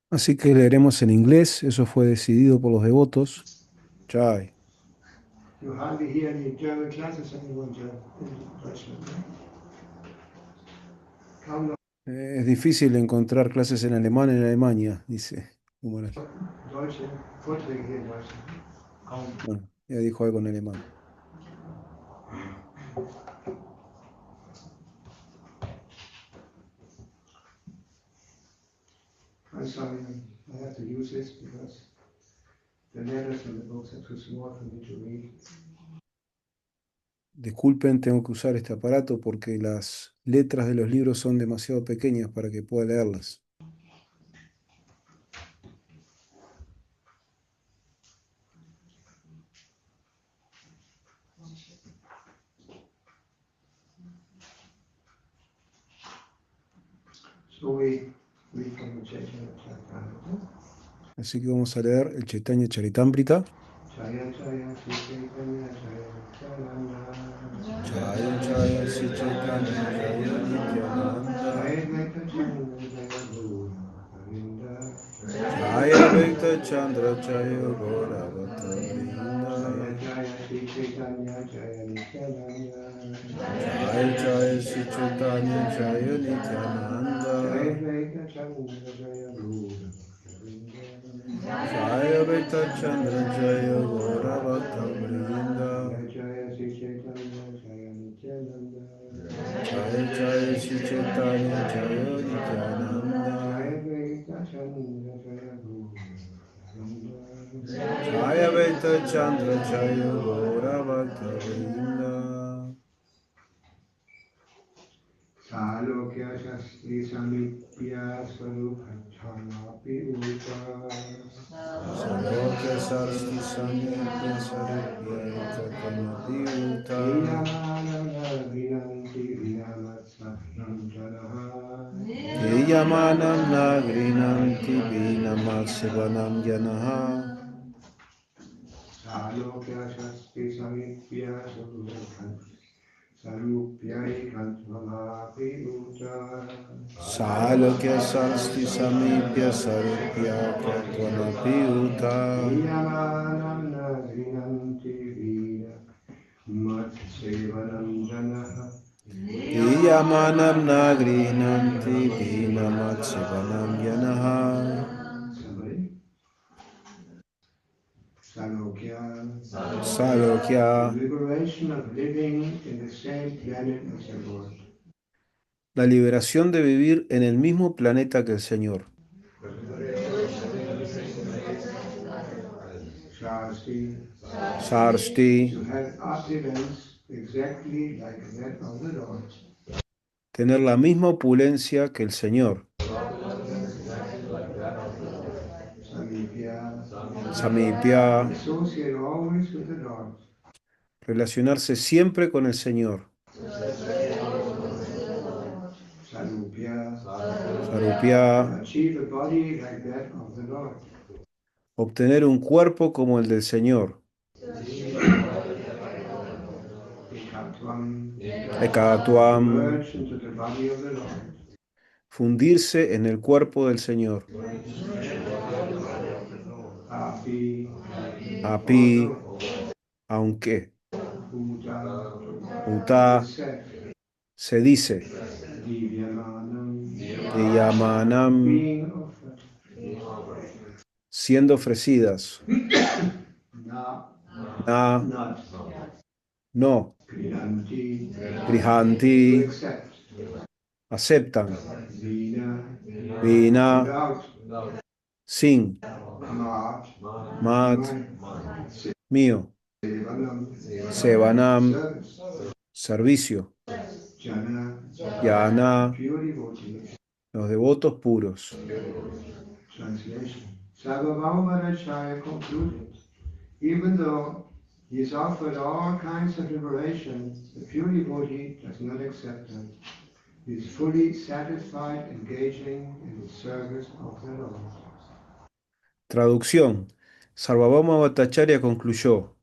Así que leeremos en inglés, eso fue decidido por los devotos. Jai. Es difícil encontrar clases en alemán en Alemania, dice Humoral. Bueno, ya dijo algo en alemán. I'm sorry, I have to use this because the letters and the books are too small for me to read. Disculpen, tengo que usar este aparato porque las letras de los libros son demasiado pequeñas para que pueda leerlas. So we read from the Chaitanya Charitamrita. Así que vamos a leer el Chaitanya Charitamrita. Jaya Jaya Sri Chaitanya Jaya Nityananda. Jaya Jaya Sri Chaitanya Jaya Nityananda. Jaya Advaita Chandra Jaya Guru Govinda. Jaya Advaita Chandra Jaya Gaura Bhatta Vrinda. Jaya Jaya Sri Chaitanya Jaya Nityananda. Jaya Jaya Sri Chaitanya Jaya Nityananda. Jaya Advaita Chandra Jaya Guru Govinda. Jaya Advaita Chandra Jaya Gaura Bhatta Vrinda. Jaya Sri Chaitanya Jaya Nityananda. Jaya Jaya Sri Chaitanya Jaya Nityananda. Jaya Advaita Chandra Jaya Guru Govinda. Jaya Advaita Chandra Jaya Gaura Bhatta Vrinda. Salokya Shastri Samipya Swarupachanapi Upa. Salokya Sarsti Samipya Sarupya Ekakamapi Uta. Yamanana Vinanti Vinamatsahnam Janaha. Yamanam Nagrinanti Vinamatsivanam Yanaha. Salokya Shastri Samipya Sarupya Ekantmanapi Uta. Salokya Sarsti Samipya Sarupya Ekakamapi Uta. Yamanam Nagrinanti Vinamatsevanam Janaha. Yamanam Nagrinanti Vinamatsivanam Yanaha. Somebody? Salokya. Salokya. The liberation of living in the same planet as the Lord. La liberación de vivir en el mismo planeta que el Señor. Shasti. Sarsti. To have opulence exactly like that of the Lord. Tener la misma opulencia que el Señor. Samipya. Samipya. Associate always with the Lord. Relacionarse siempre con el Señor. Sarupya. Sarupya. Achieve a body like that of the Lord. Obtener un cuerpo como el del Señor. Ekatvam. Merge into the body of the Lord. Fundirse en el cuerpo del Señor. Api. Api. Aunque. Uta. Se dice. Diyamanam. Siendo ofrecidas. Na. No. Grihanti. Aceptan. Vina. Sin. Mat. Mío. Sevanam. Servicio. Yana. Los devotos puros. Sarvabhaumarachaya concluded, even though he is offered all kinds of liberation, the pure devotee does not accept them. He is fully satisfied engaging in the service of the Lord. Traducción. Sarvabhauma Bhattacharya concluyó,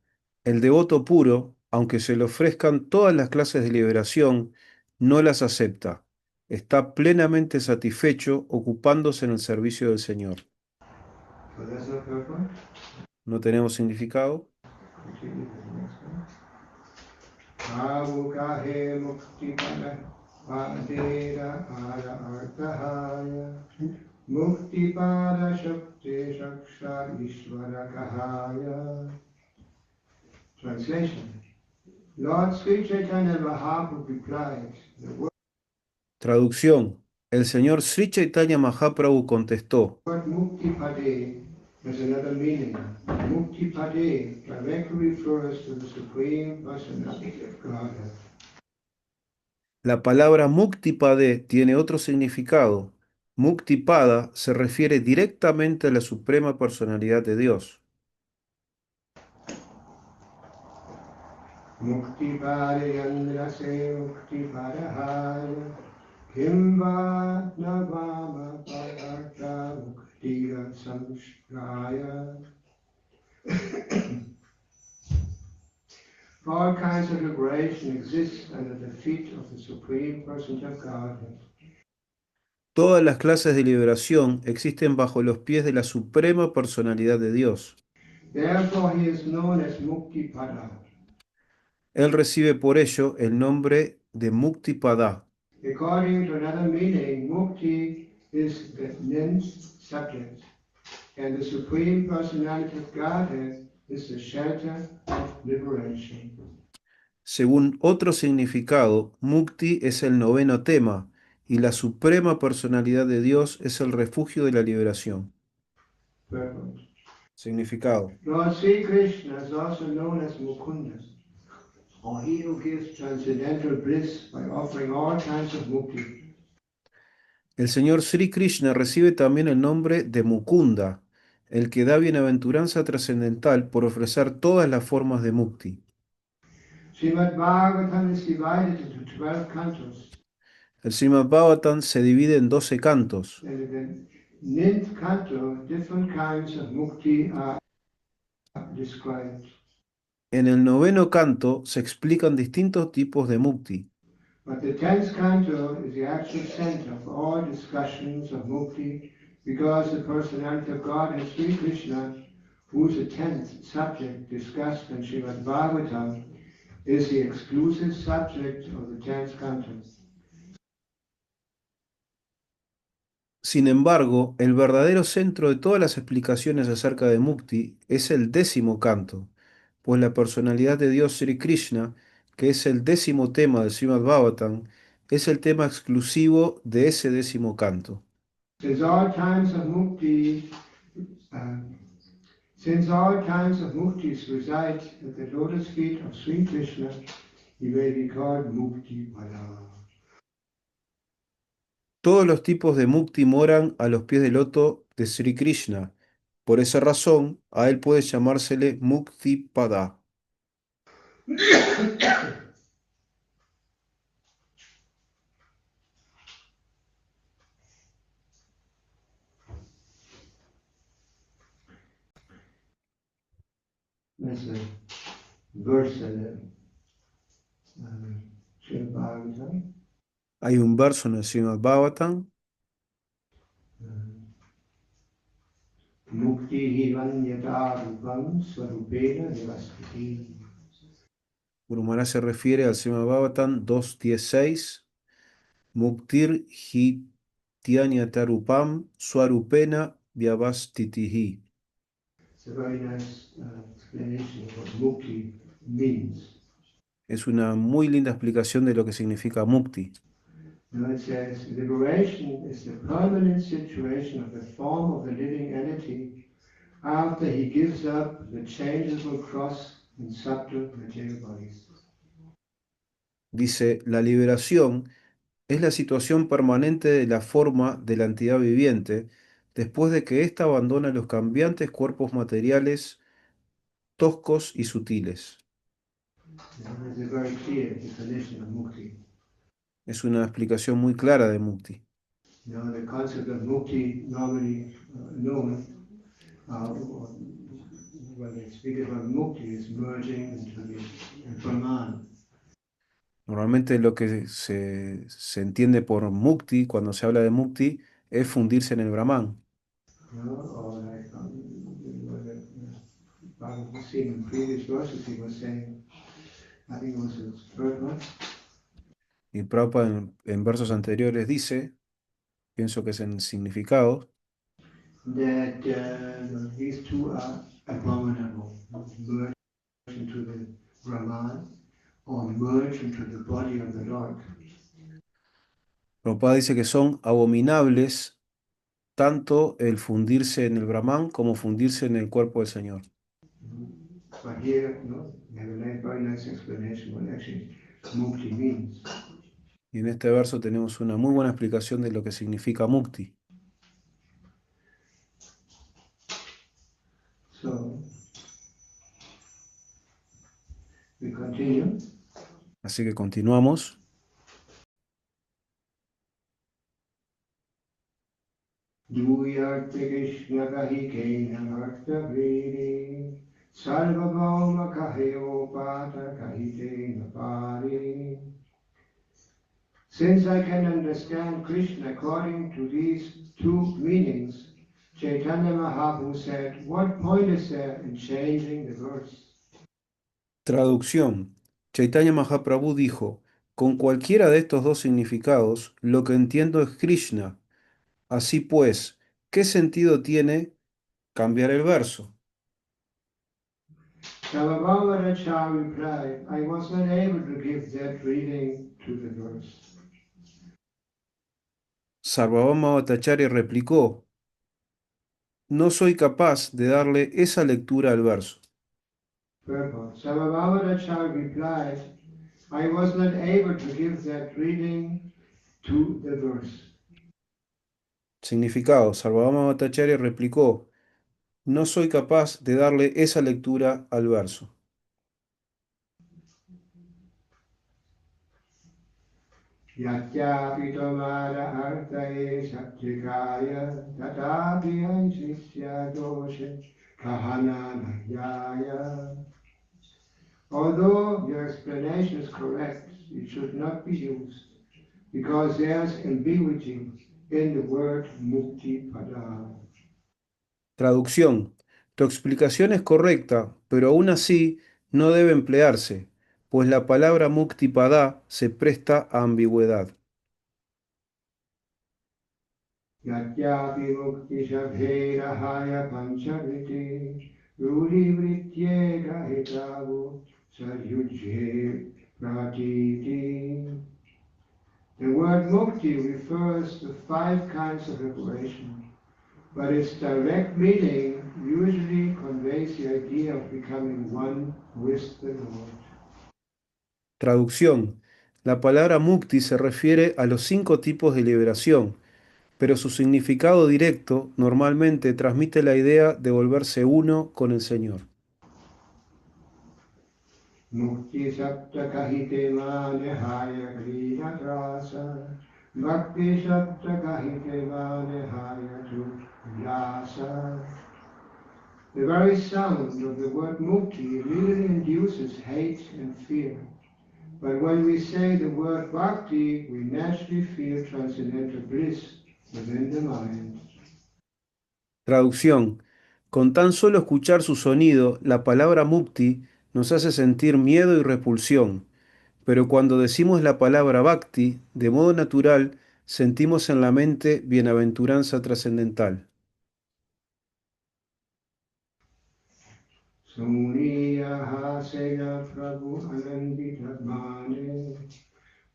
el devoto puro, aunque se le ofrezcan todas las clases de liberación, no las acepta. Está plenamente satisfecho ocupándose en el servicio del Señor. So there's no purport. ¿No tenemos significado? Continue to the next one. Avukahe mukti pada padera ara artahaya mukti pada shakti shaksha ishvara kahaya. Translation. Lord Sri Chaitanya Mahaprabhu replied, the Traducción. El señor Sri Chaitanya Mahaprabhu contestó: word mukti pade has another meaning. Mukti pade directly refers to the Supreme Personality of Godhead. la palabra Muktipade tiene otro significado. Muktipada se refiere directamente a la suprema personalidad de Dios. Mukti pade yandrase mukti padahaya kimva navama padartha muktira samshraya. All kinds of liberation exist under the feet of the Supreme Person of Godhead. Todas las clases de liberación existen bajo los pies de la suprema personalidad de Dios. Therefore, he is known as Muktipada. Él recibe por ello el nombre de Muktipada. According to another meaning, Mukti is the nth subject, and the Supreme Personality of Godhead is the shelter of liberation. Según otro significado, Mukti es el noveno tema y la suprema personalidad de Dios es el refugio de la liberación. Purport. Significado. Lord Sri Krishna is also known as Mukunda, or he who gives transcendental bliss by offering all kinds of mukti. El señor Sri Krishna recibe también el nombre de Mukunda, el que da bienaventuranza trascendental por ofrecer todas las formas de Mukti. Srimad Bhagavatam is divided into 12 cantos. El Srimad Bhagavatam se divide en 12 cantos. And in the ninth canto, different kinds of mukti are described. En el noveno canto se explican distintos tipos de Mukti, But the 10th canto is the actual center for all discussions of mukti because the personality of God is Sri Krishna, who is the 10th subject discussed in Srimad Bhagavatam, is the exclusive subject of the 10th canto. Sin embargo, el verdadero centro de todas las explicaciones acerca de Mukti es el décimo canto, pues la personalidad de Dios Sri Krishna, que es el décimo tema del Srimad Bhagavatam, es el tema exclusivo de ese décimo canto. Since all times of mukti, uh, since all times of muktis reside at the lotus feet of Sri Krishna, he may be called Mukti Pada. Todos los tipos de Mukti moran a los pies del loto de Sri Krishna. Por esa razón, a él puede llamársele Mukti Pada. That's a verse in the Srimad Bhagavatam. Hay un verso en el Srimad Bhagavatam: Mukti hivanyata rupam swarupena devastiti. Guru Maharaj se refiere al Srimad Bhagavatam 2.16. Muktir hi tyanyata-rupam swarupena vyavastitihi. It's a very nice explanation of what mukti means. Es una muy linda explicación de lo que significa Mukti. Now it says, liberation is the permanent situation of the form of the living entity after he gives up the changeable cross and subtle material bodies. Dice, la liberación es la situación permanente de la forma de la entidad viviente después de que ésta abandona los cambiantes cuerpos materiales toscos y sutiles. It's a very clear definition of mukti. Es una explicación muy clara de Mukti. Now the concept of mukti normally known, when they speak about mukti, is merging into the Brahman. Normalmente lo que se entiende por mukti, cuando se habla de mukti, es fundirse en el Brahman. Or like Bhagavad Gita in previous verses he was saying, I think it was his third one, Y Prabhupada en versos anteriores dice, pienso que es en significado, that these two are abominable, merge into the Brahman or merge into the body of the Lord. Prabhupada dice que son abominables tanto el fundirse en el Brahman como fundirse en el cuerpo del Señor. But here, we have a very nice explanation what actually mukti means. Y en este verso tenemos una muy buena explicación de lo que significa mukti. So we continue. Así que continuamos. Duyarte Krishna kahi kena bhakta vrede, sarvabhauma kahyo pata kahite napari. Since I can understand Krishna according to these two meanings, Chaitanya Mahaprabhu said, what point is there in changing the verse? Traducción. Chaitanya Mahaprabhu dijo, con cualquiera de estos dos significados, lo que entiendo es Krishna. Así pues, ¿qué sentido tiene cambiar el verso? Sarvabhauma Racha replied, I was not able to give that reading to the verse. Sarvabhauma Bhattacharya replicó, no soy capaz de darle esa lectura al verso. Purport. Sarvabhauma Racha replied, I was not able to give that reading to the verse. Significado. Sarvabhauma Bhattacharya replicó, no soy capaz de darle esa lectura al verso. Yatyapi tomara artaye satyakaya tatapi aisisya doshe kahana nagyaya. Although your explanation is correct, it should not be used because there's ambiguity in the word mukti pada. Traducción. Tu explicación es correcta, pero aún así no debe emplearse, pues la palabra muktipada se presta a ambigüedad. Yatyapi mukti shabhera haya panchaviti rudi vrityega hitavu sayujhe pratiti. The word mukti refers to 5 kinds of liberation, but its direct meaning usually conveys the idea of becoming one with the Lord. Traducción. La palabra mukti se refiere a los 5 tipos de liberación, pero su significado directo normalmente transmite la idea de volverse uno con el Señor. Mukti sapta kahite mane haya krina rasa, bhakti sapta kahite mane haya tu rasa. The very sound of the word mukti really induces hate and fear. But when we say the word bhakti, we naturally feel transcendental bliss within the mind. Traducción. Con tan solo escuchar su sonido, la palabra mukti nos hace sentir miedo y repulsión, pero cuando decimos la palabra bhakti, de modo natural, sentimos en la mente bienaventuranza trascendental. Suniya Sena Prabhu Anandita Mane,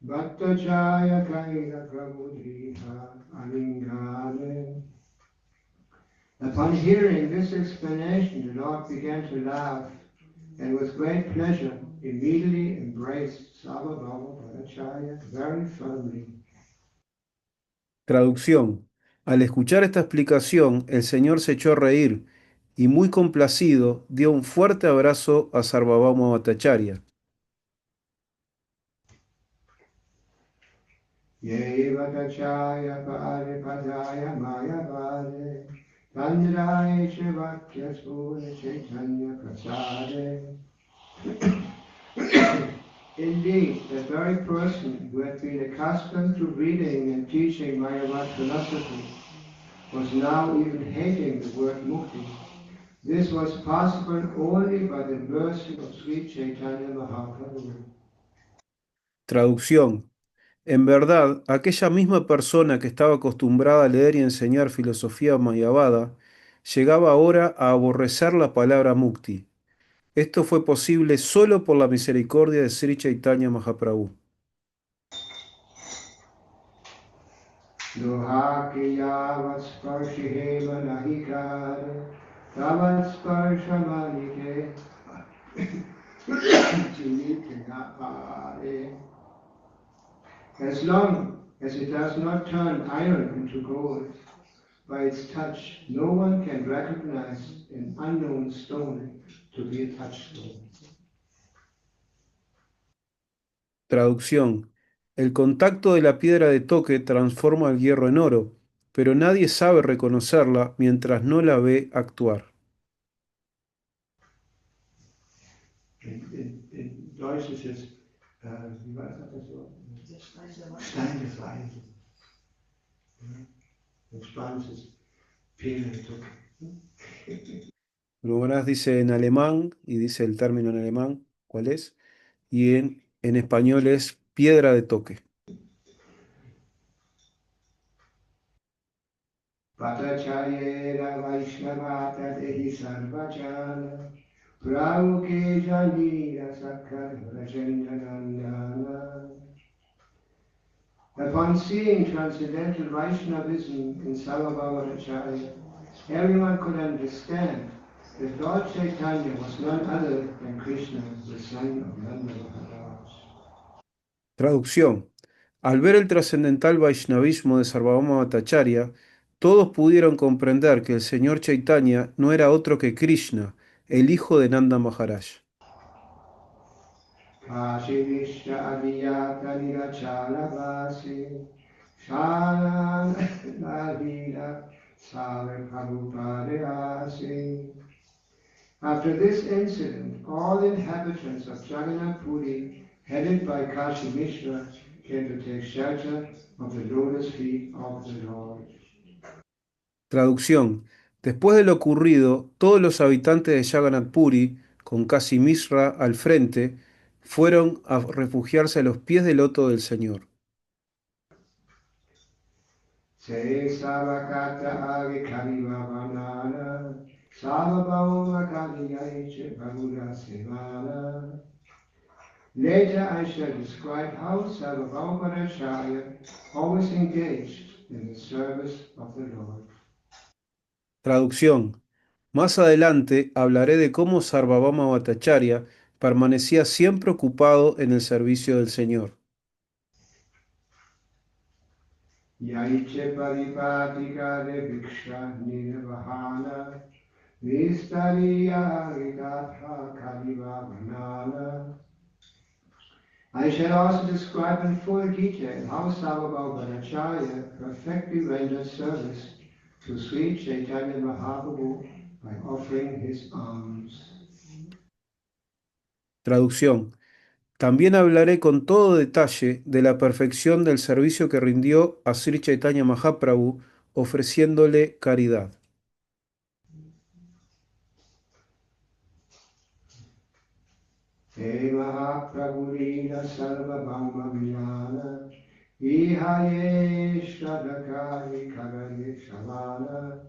Bhatta Jaya Kaila Prabhu Dhiha Alingane. Upon hearing this explanation, the Lord began to laugh and with great pleasure immediately embraced Sarvabhauma Bhattacharya very firmly. Traducción. Al escuchar esta explicación, el Señor se echó a reír y muy complacido dio un fuerte abrazo a Sarvabhauma Bhattacharya. Ye Bhattacharya Pade Padaya Maya Pade, Tandraya Shivakya Spura Chaitanya Prasade. Indeed, the very person who had been accustomed to reading and teaching Mayavad philosophy was now even hating the word mukti. This was possible only by the mercy of Sri Chaitanya Mahaprabhu. Traducción. En verdad, aquella misma persona que estaba acostumbrada a leer y enseñar filosofía mayavada, llegaba ahora a aborrecer la palabra mukti. Esto fue posible solo por la misericordia de Sri Chaitanya Mahaprabhu. Loha ki yavat sparshiheva nahikar, tavat sparshamanike, chinitinapare. As long as it does not turn iron into gold, by its touch, no one can recognize an unknown stone to be a touchstone. Traducción. El contacto de la piedra de toque transforma el hierro en oro, pero nadie sabe reconocerla mientras no la ve actuar. In Deutsch ist es, wie war das so? Stein des Weisen. In Spanisch ist es Piedra de toque. Lugonas dice en alemán, y dice el término en alemán, ¿cuál es? Y en español es piedra de toque. Bhattacharya Vaishnavata Dehi Sarvajana Prabhu Ke Janira Sakkar Rajandanandana. Upon seeing transcendental Vaishnavism in Sarvabhavatacharya, everyone could understand that Lord Chaitanya was none other than Krishna, the son of Nanda Maharaj. Traducción. Al ver el trascendental Vaishnavismo de Sarvabhauma Bhattacharya, todos pudieron comprender que el señor Chaitanya no era otro que Krishna, el hijo de Nanda Maharaj. Kashi Vishya Adiyata Nirachala Vasi Sharan Ladila Save Prabhupada Asi. After this incident, all inhabitants of Jagannath Puri, headed by Kashi Mishra, came to take shelter of the lotus feet of the Lord. Traducción. Después de lo ocurrido, todos los habitantes de Jagannath Puri, con Kasi Mishra al frente, fueron a refugiarse a los pies del loto del Señor. Se Savakata Agi Kariva Vanana, Savabhauma Kaliyaiche Bhavura Sevana. Later I shall describe how Sarvabhaumaracharya always engaged in the service of the Lord. Traducción. Más adelante hablaré de cómo Sarvabhauma Bhattacharya permanecía siempre ocupado en el servicio del Señor. Yaiche Paripatika Viksha Nirvahana, Vistariya Vigatha Kariva Vanana. I shall also describe in full detail how Sarvabhaumacharya perfectly rendered service to Sri Chaitanya Mahaprabhu by offering his alms. Traducción. También hablaré con todo detalle de la perfección del servicio que rindió a Sri Chaitanya Mahaprabhu ofreciéndole caridad. He Mahaprabhu Lila Sarvabhauma Vijana, Ihaye Shradakari Karani Shavana,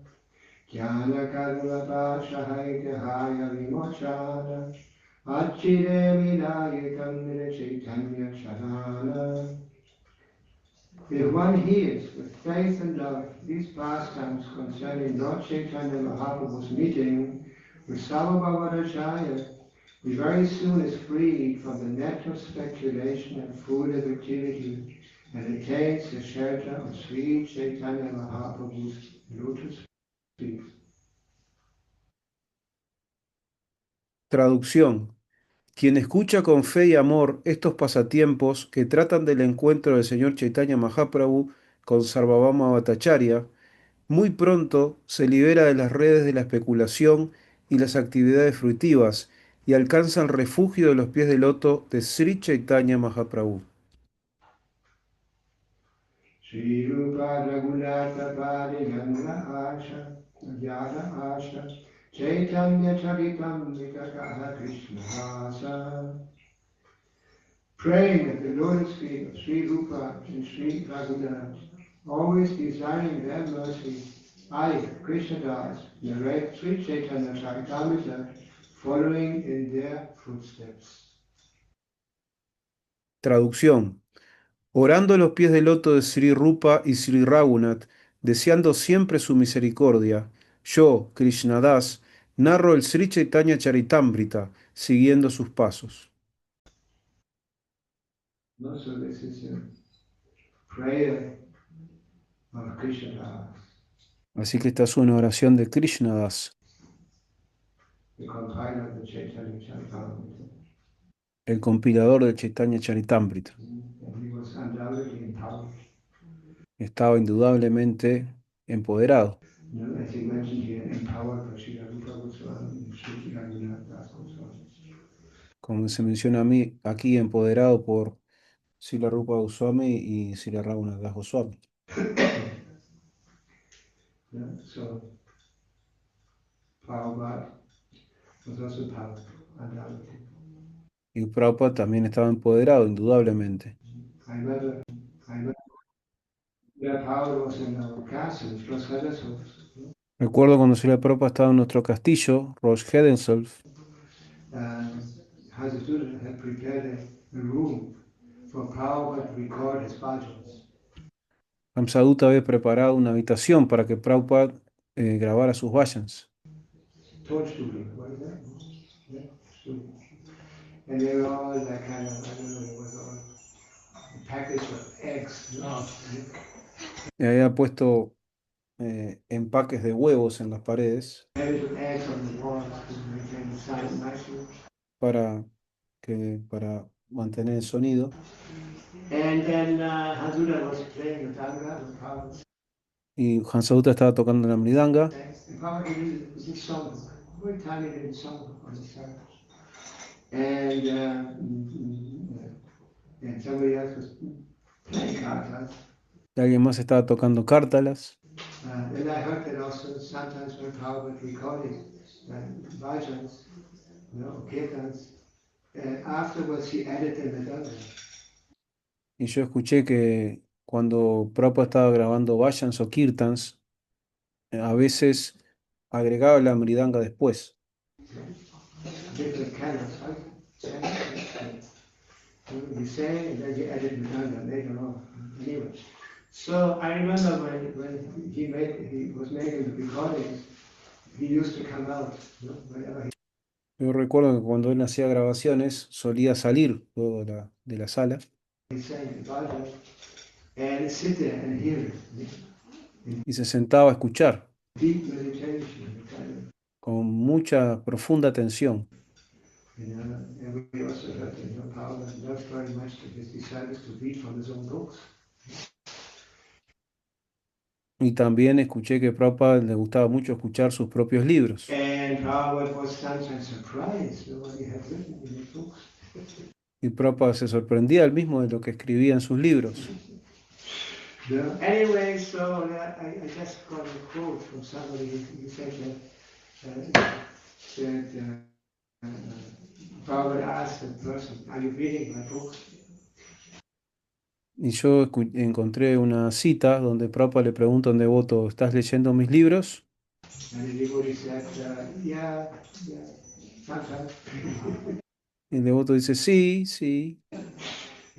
Jnana Karuna Pashahai Haya Vimochana, Achire Vinayakam Chaitanya Charana. If one hears with faith and love these pastimes concerning Lord Chaitanya Mahaprabhu's meeting with Sarvabhaumacharya, he very soon is freed from the net of speculation and foolish activity and attains the shelter of Sri Chaitanya Mahaprabhu's lotus feet. Traducción. Quien escucha con fe y amor estos pasatiempos que tratan del encuentro del señor Chaitanya Mahaprabhu con Sarvabhauma Bhattacharya, muy pronto se libera de las redes de la especulación y las actividades fruitivas y alcanzan refugio de los pies de loto de Sri Chaitanya Mahaprabhu. Sri Rupa Raghunatha Pari Ganga Asha Jada Asha Chaitanya Charitamrita Kaha Krishna Hasa. Praying at the lotus feet of Sri Rupa and Sri Raghunath, always desiring their mercy, I, Krishnadas, narrate Sri Chaitanya Charitamrita, following in their footsteps. Traducción. Orando a los pies del loto de Sri Rupa y Sri Raghunath, deseando siempre su misericordia, yo, Krishnadas, narro el Sri Chaitanya Charitamrita, siguiendo sus pasos. No, so this is a prayer of Krishnadas, Así que esta es una oración de Krishnadas, the compiler of the Chaitanya Charitamrita. el compilador del Chaitanya Charitamrita. And he was undoubtedly empowered. Estaba indudablemente empoderado, You know, as he mentioned here, empowered by Srila Rupa Goswami and Sri Raghunath Das Goswami. como se menciona a mí aquí, empoderado por Srila Rupa Goswami y Srila Raghunath Das Goswami. Yeah, so Prabhupada was also empowered, undoubtedly. Y Prabhupada también estaba empoderado, indudablemente. I remember that Prabhupada was in our castle, Schloss Hedershof. Recuerdo cuando Srila Prabhupada estaba en nuestro castillo, Rosh Hedensolf, Hazratula had prepared a room for Prabhupada to record his bhajans. Hamsadutta había preparado una habitación para que Prabhupada grabara sus bhajans. Torch studio, what is that? Yeah, studio. And they were all that kind of, I don't know, it was all a package of eggs. You know? Y había puesto empaques de huevos en las paredes Package of eggs on the walls to maintain the sound nicely. para mantener el sonido. And then Hazula was playing the tanga with Prabhupada. Y Hamsadutta estaba tocando la mridanga. And Prabhupada did this song, very tiny little song on the side. And somebody else was playing kartas. Y alguien más estaba tocando cártalas. And I heard that also sometimes when Prabhupada recording bhajans, you know, kirtans, afterwards he added the mridanga. Y yo escuché que cuando Prabhupada estaba grabando bhajans o kirtans, a veces agregaba la mridanga después. Different canons, right? You say and then you added mridanga later on. Anyway, so I remember when he was making the recordings, he used to come out, you know, whenever he Yo recuerdo que cuando él hacía grabaciones solía salir luego de la sala sang the bhajan and sit there and hear it. In y se sentaba a escuchar deep meditation, kind of, con mucha profunda atención. you know, and we also heard that Prabhupada loves very much to his disciples to read from his own books. Y también escuché que Prabhupada le gustaba mucho escuchar sus propios libros. And Prabhupada was sometimes surprised at what he had written in his books. Y Prabhupada se sorprendía él mismo de lo que escribía en sus libros. Yeah. Anyway, so I just got a quote from somebody who said that Prabhupada asked the person, "Are you reading my book?" Y yo encontré una cita donde Prabhupada le pregunta a un devoto, ¿estás leyendo mis libros? And the devotee said, "Yeah, yeah, sometimes." Y el devoto dice, sí, sí.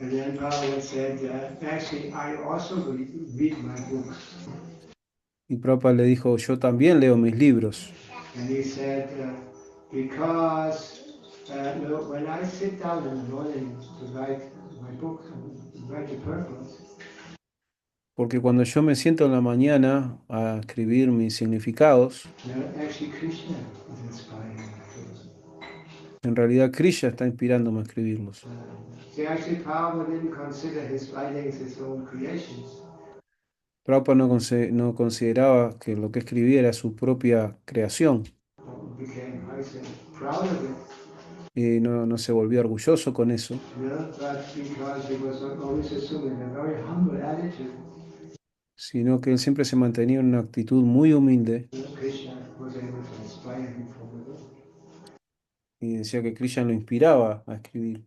And then Prabhupada said, "Actually, I also read my books." Y Prabhupada le dijo, yo también leo mis libros. And he said, because no, when I sit down in the morning to write my book, write the purpose, Porque cuando yo me siento en la mañana a escribir mis significados, actually Krishna is inspiring me. en realidad Krishna está inspirándome a escribirlos. See, actually Prabhupada didn't consider his writings his own creations. Prabhupada no consideraba que lo que escribía era su propia creación, Became, I say, proud of it. y no se volvió orgulloso con eso, But because he was always assuming a very humble attitude, sino que él siempre se mantenía en una actitud muy humilde Krishna was able to inspire him from within. y decía que Krishna lo inspiraba a escribir.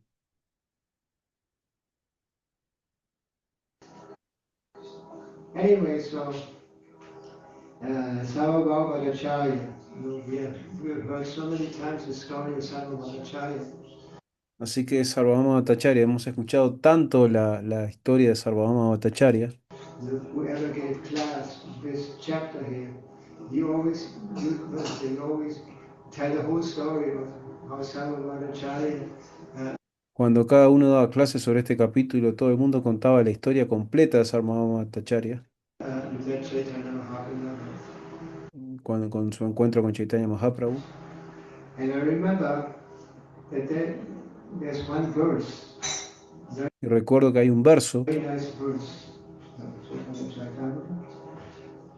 Anyway, so Sarvabhaumacharya, we've heard so many times the story of Sarvabhaumacharya. Así que Sarvabhauma Bhattacharya, hemos escuchado tanto la historia de Sarvabhauma Bhattacharya. Whoever gave class this chapter here, they always tell the whole story of how Sarvabhaumacharya Cuando cada uno daba clases sobre este capítulo, todo el mundo contaba la historia completa de Sarvabhauma Bhattacharya, met Chaitanya Mahaprabhu. cuando, con su encuentro con Chaitanya Mahaprabhu. And I remember that there's one verse, Y recuerdo que hay un verso, very nice verse,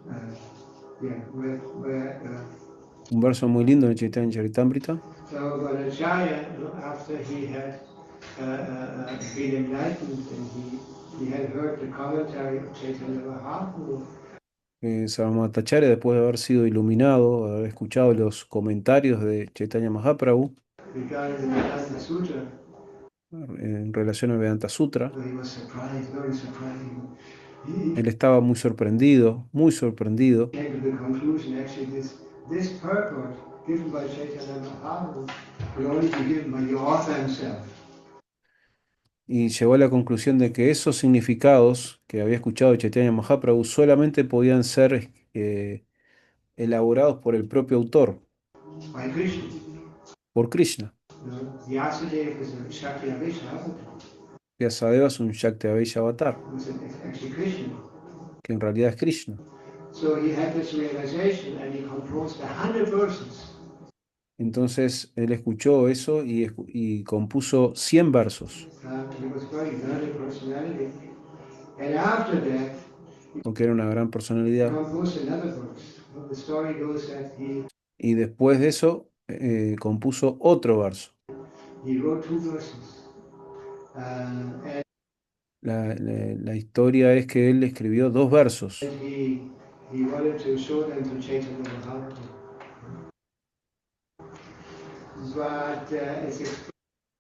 uh, yeah, un verso muy lindo de Chaitanya Charitamrita, so Bhattacharya, after he had been enlightened and he had heard the commentary of Chaitanya Mahaprabhu, Sarvabhauma Bhattacharya, después de haber sido iluminado, de haber escuchado los comentarios de Chaitanya Mahaprabhu regarding the Vedanta Sutra, en relación al Vedanta Sutra, so he was surprised, very surprised. He él estaba muy sorprendido, came to the conclusion actually this purport given by Chaitanya Mahaprabhu could only be given by the author himself. y llegó a la conclusión de que esos significados que había escuchado de Chaitanya Mahaprabhu solamente podían ser elaborados por el propio autor, By Krishna. por Krishna. Vyasadeva is a Shakti Avishna, Vyasadeva es un Shakti Avatar, was actually Krishna. que en realidad es Krishna. So he had this realization and he composed 100 verses. Entonces él escuchó eso y compuso 100 versos, He was very learned personality. And after that, porque era una gran he personalidad. composed another verse. The story goes that Y después de eso compuso otro verso. he wrote two verses. And La historia es que él escribió dos versos he wanted to show them to Chaitanya Mahaprabhu. But it's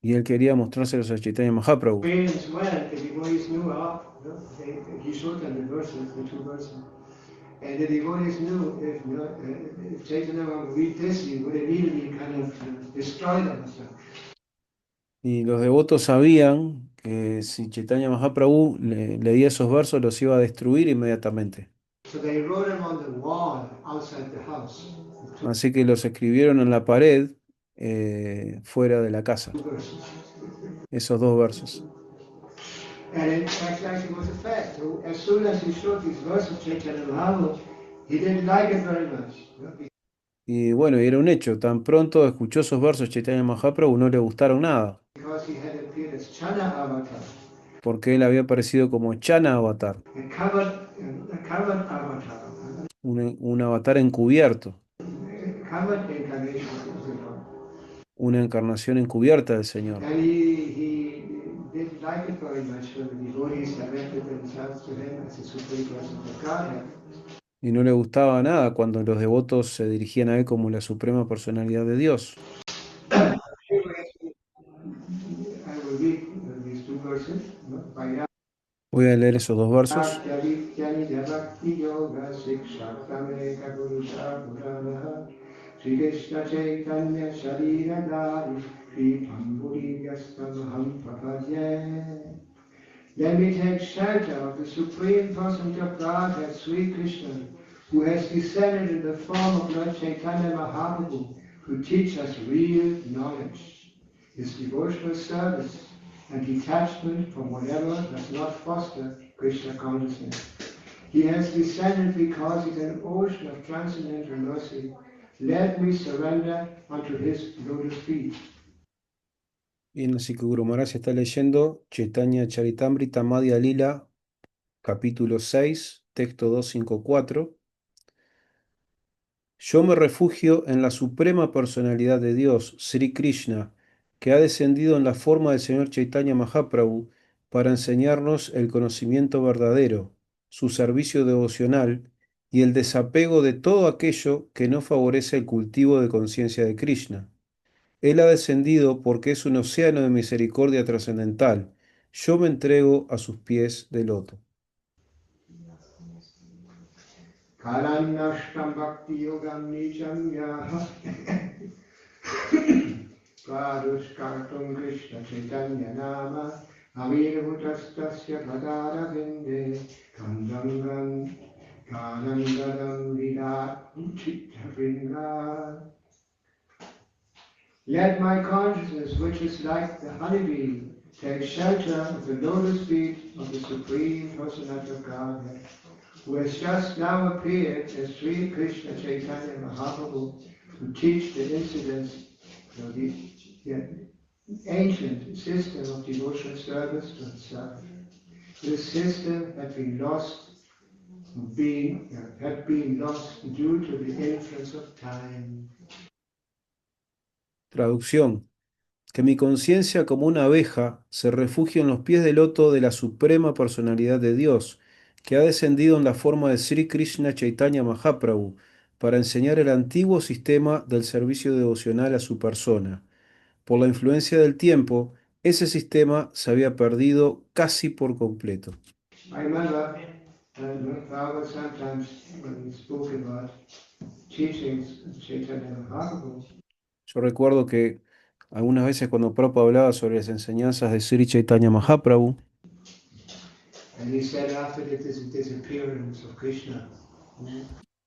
y él quería mostrárselos a Chaitanya Mahaprabhu. experienced well, the devotees knew he showed them the verses, the two verses. And the devotees knew if Chaitanya would read this, he would immediately kind of destroy them. So Y los devotos sabían que si Chaitanya Mahaprabhu leía esos versos los iba a destruir inmediatamente. they wrote them on the wall outside the house. Así que los escribieron en la pared fuera de la casa, Two verses. esos dos versos. And it actually was a fact. So as soon as he showed these verses, Chaitanya Mahaprabhu, he didn't like it very much. Y bueno, y era un hecho, tan pronto escuchó esos versos Chaitanya Mahaprabhu no le gustaron nada, Because he had appeared as Chana Avatar, porque él había aparecido como Chana Avatar, a covered avatar, un avatar encubierto, covered incarnation of the Lord. una encarnación encubierta del Señor. And he didn't like it very much when the devotees directed themselves to him as the supreme person of Godhead. Y no le gustaba nada cuando los devotos se dirigían a él como la suprema personalidad de Dios. I will read these two verses. By Voy a leer esos dos versos. Sri Krishna Chaitanya Sharira Dari Sri Pamburi Vyastamaham Prapadye. Let me take shelter of the Supreme Person of Godhead, Sri Krishna, who has descended in the form of Lord Chaitanya Mahaprabhu to teach us real knowledge. His devotional service and detachment from whatever does not foster Krishna consciousness. He has descended because he's an ocean of transcendental mercy. Let me surrender unto his lotus feet. Bien, así que Guru Maharaj está leyendo Chaitanya Charitamrita Madhya Lila, capítulo 6, texto 254. Yo me refugio en la suprema personalidad de Dios, Sri Krishna, que ha descendido en la forma del Señor Chaitanya Mahaprabhu para enseñarnos el conocimiento verdadero, su servicio devocional y el desapego de todo aquello que no favorece el cultivo de conciencia de Krishna. Él ha descendido porque es un océano de misericordia trascendental. Yo me entrego a sus pies de loto. Kalanashtam bhakti yogam nijam yaha Pradushkartum Krishna Chaitanya Nama Avirvutastasya Padara Vinde Kandangam Kanangadam Vidat Chitta Vrinda. Let my consciousness, which is like the honeybee, take shelter of the lotus feet of the Supreme Personality of Godhead, who has just now appeared as Sri Krishna Chaitanya Mahaprabhu to teach the incidents of the ancient system of devotional service to himself. This system had been lost due to the influence of time. Traducción. Que mi conciencia como una abeja se refugie en los pies del loto de la suprema personalidad de Dios, que ha descendido en la forma de Sri Krishna Chaitanya Mahaprabhu para enseñar el antiguo sistema del servicio devocional a su persona. Por la influencia del tiempo, ese sistema se había perdido casi por completo. I remember Prabhupada sometimes when we spoke about teachings of Chaitanya Mahaprabhu, Yo recuerdo que algunas veces cuando Prabhupada hablaba sobre las enseñanzas de Sri Chaitanya Mahaprabhu, and he said after the disappearance of Krishna,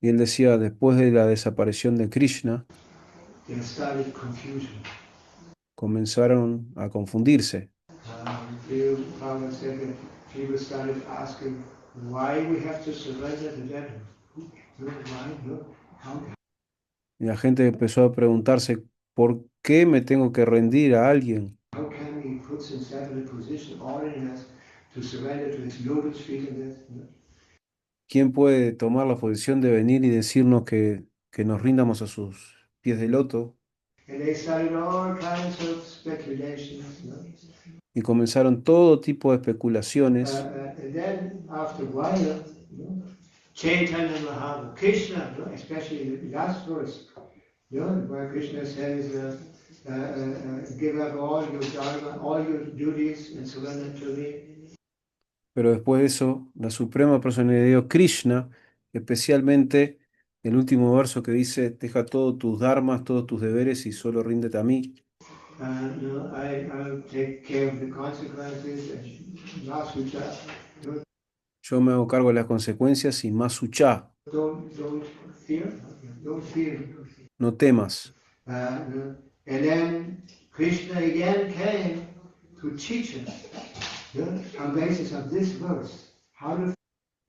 y él decía, después de la desaparición de Krishna, there started confusion. comenzaron a confundirse. Prabhupada said that people started asking why we have to surrender to them. Why? No. How? Y la gente empezó a preguntarse, ¿por qué me tengo que rendir a alguien? How can he put himself in a position ordering us to surrender to his lotus feet and this? ¿Quién puede tomar la posición de venir y decirnos que nos rindamos a sus pies de loto? And they started all kinds of speculations. No? Y comenzaron todo tipo de especulaciones. And then after a while, no? Chaitanya Mahaprabhu, Krishna, no? Especially the last verse, you know, where Krishna says, give up all your dharma, all your duties and surrender to me. Pero después de eso, la Suprema Personalidad de Dios, Krishna, especialmente el último verso que dice, deja todos tus dharmas, todos tus deberes y solo ríndete a mí. No, I'll take care of the consequences and Nasucha. Yo me hago cargo de las consecuencias y más sucha, Don't fear, don't fear. no temas. And then Krishna again came to teach us, on basis of this verse, how to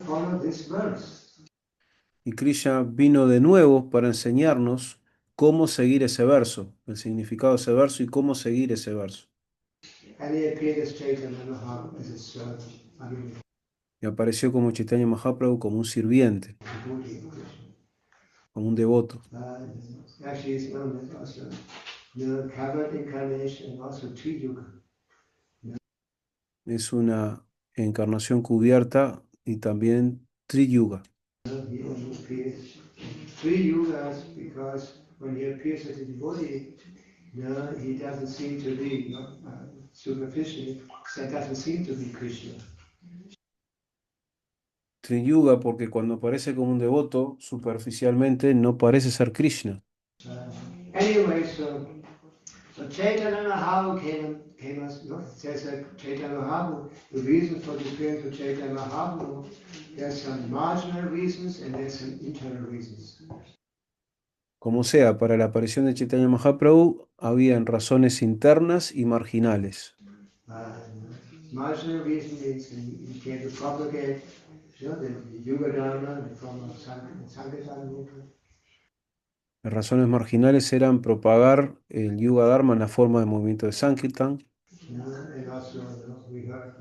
follow this verse. Y Krishna vino de nuevo para enseñarnos cómo seguir ese verso, el significado de ese verso y cómo seguir ese verso. And he appeared as Chaitanya Mahaprabhu as a servant, Y apareció como Chaitanya Mahaprabhu como un sirviente, devotee of Krishna. como un devoto. Actually, it's known as also the covered incarnation and also Tri-yuga. Es una encarnación cubierta y también Triyuga. He only appears three yugas because when he appears as a devotee, he doesn't seem to be, superficially, so doesn't seem to be Krishna. Triyuga porque cuando aparece como un devoto, superficialmente no parece ser Krishna. Anyway, so Chaitanya Mahaprabhu came as, it says that Chaitanya Mahaprabhu, the reason for the appearance of Chaitanya Mahaprabhu, there's some marginal reasons and there's some internal reasons. Como sea, para la aparición de Chaitanya Mahaprabhu habían razones internas y marginales. Marginal reason is he came to propagate the Yuga Dharma in the form of Sankirtan movement. Las razones marginales eran propagar el Yuga Dharma en la forma de movimiento de Sankirtan. And also we heard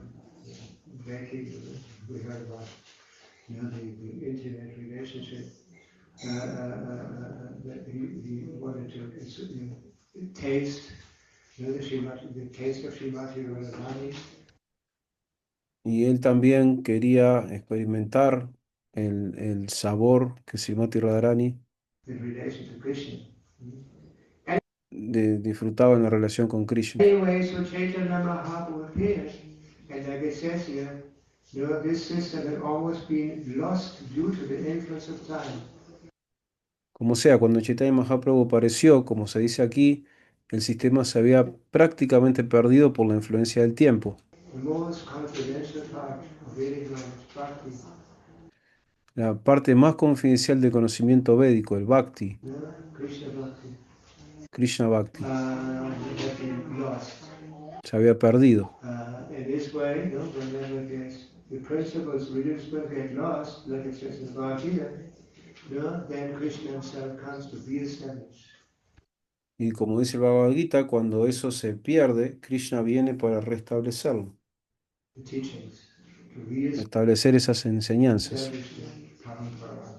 we heard about the intimate relationship that he wanted to taste The taste of Srimati Radharani Y él también quería experimentar el sabor que Srimati Radharani in relation to Krishna. disfrutaba en la relación con Krishna. Anyway, so Chaitanya Mahaprabhu appeared, and like it says here, this system had almost been lost due to the influence of time. Como sea, cuando Chaitanya Mahaprabhu apareció, como se dice aquí, el sistema se había prácticamente perdido por la influencia del tiempo. The most confidential part of Vedic knowledge, bhakti, La parte más confidencial del conocimiento védico, el Bhakti, Krishna bhakti, Krishna Bhakti, had been lost. se había perdido. In this way, whenever the principles religious get lost, like it says in the Bhagavad Gita, then Krishna himself comes to be established. Y como dice el Bhagavad Gita, cuando eso se pierde, Krishna viene para restablecerlo, The teachings, to restablecer esas enseñanzas re-establish the parampara,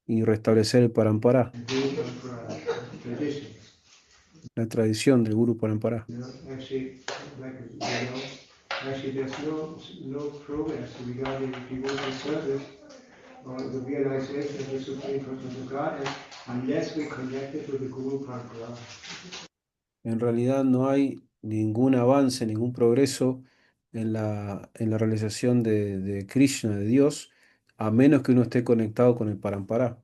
y restablecer el Parampara, the Guru Parampara, traditions. la tradición del Guru Parampara. Actually, like actually, there's no progress regarding devotional service or the realization of the Supreme Personality of Godhead unless we connect it with the Guru Parampara. En realidad no hay ningún avance, ningún progreso en la realización de Krishna, de Dios, a menos que uno esté conectado con el Parampara.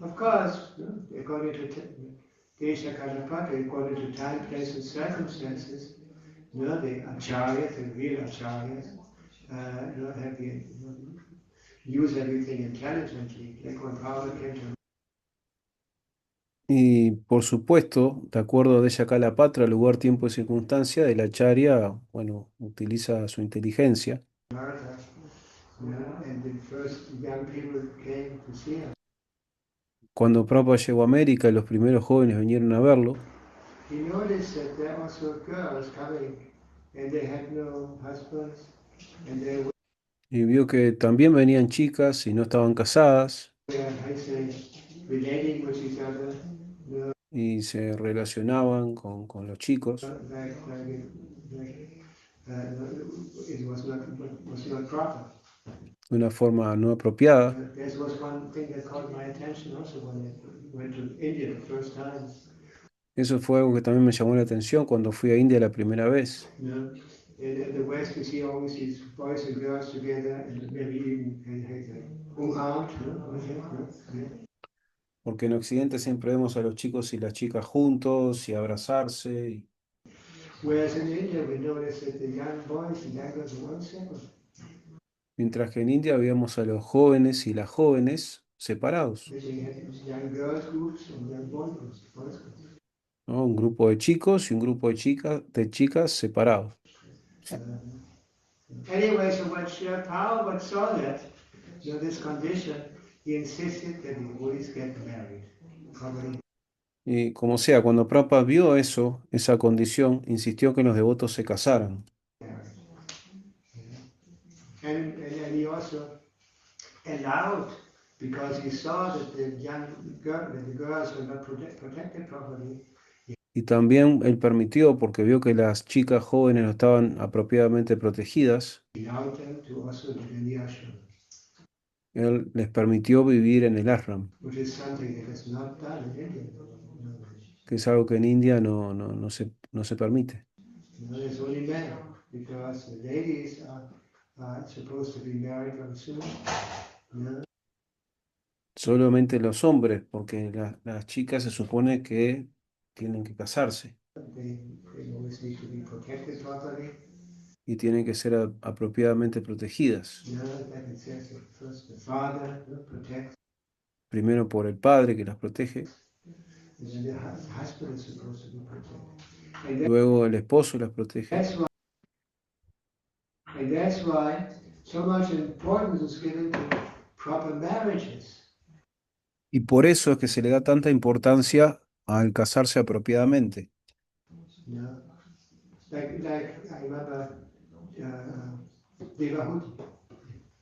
Of course, according to Desha Kadapaka, according to time, place, and circumstances, the acharyas, the real acharyas, have been, use everything intelligently. Like when Prabhupada came to Y por supuesto, de acuerdo a Deyakalapatra, lugar, tiempo y circunstancia, el acharya, bueno, utiliza su inteligencia. America, and the first young people came to see him, Cuando Prabhupada llegó a América y los primeros jóvenes vinieron a verlo, he noticed that there also girls coming, and they had no husbands, and they y vio que también venían chicas y no estaban casadas were, I say, relating with each other, y se relacionaban con los chicos it was not proper. de una forma no apropiada. This was one thing that caught my attention also when I went to India the first time. Eso fue algo que también me llamó la atención cuando fui a India la primera vez, In the West, you see always these boys and girls together, and maybe even umarmed. porque en Occidente siempre vemos a los chicos y las chicas juntos y abrazarse, Whereas in India, we notice that the young boys and young girls are one separate. mientras que en India veíamos a los jóvenes y las jóvenes separados, They had young girls groups and young boys groups. ¿no? Un grupo de chicos y un grupo de chicas separados. Anyway, so when Sri Prabhupada saw that, this condition, he insisted that the boys get married. Probably. Y como sea, cuando Prabhupada vio eso, esa condición, insistió que los devotos se casaran. And he also allowed, because he saw that the that the girls were not protected properly. Y también él permitió, porque vio que las chicas jóvenes no estaban apropiadamente protegidas, He allowed them to also live in the ashram, él les permitió vivir en el ashram, which is something that is not done in India. que es algo que en India no se permite. There's only men, because the ladies are supposed to be married very soon. Solamente los hombres, porque las chicas se supone que tienen que casarse They always need to be protected properly. y tienen que ser apropiadamente protegidas. Like it says, first the father protects, Primero por el padre que las protege, and then the husband is supposed to be protected. And luego el esposo las protege. that's why so much importance is given to proper marriages. Y por eso es que se le da tanta importancia al casarse apropiadamente. Like I remember Devahuti.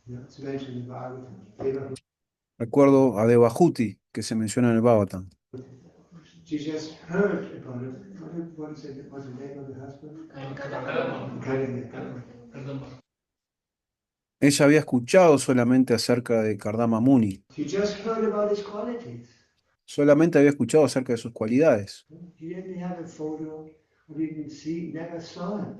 It's mentioned in Bhagavatam. Devahuti. Recuerdo a Devahuti, que se menciona en el Bhagavatam. she just heard about it. What is it? What's the name of the husband? Karan. Ella había escuchado solamente acerca de Kardama Muni, She just heard about his qualities. solamente había escuchado acerca de sus cualidades. She didn't have a photo, or didn't see, never saw him.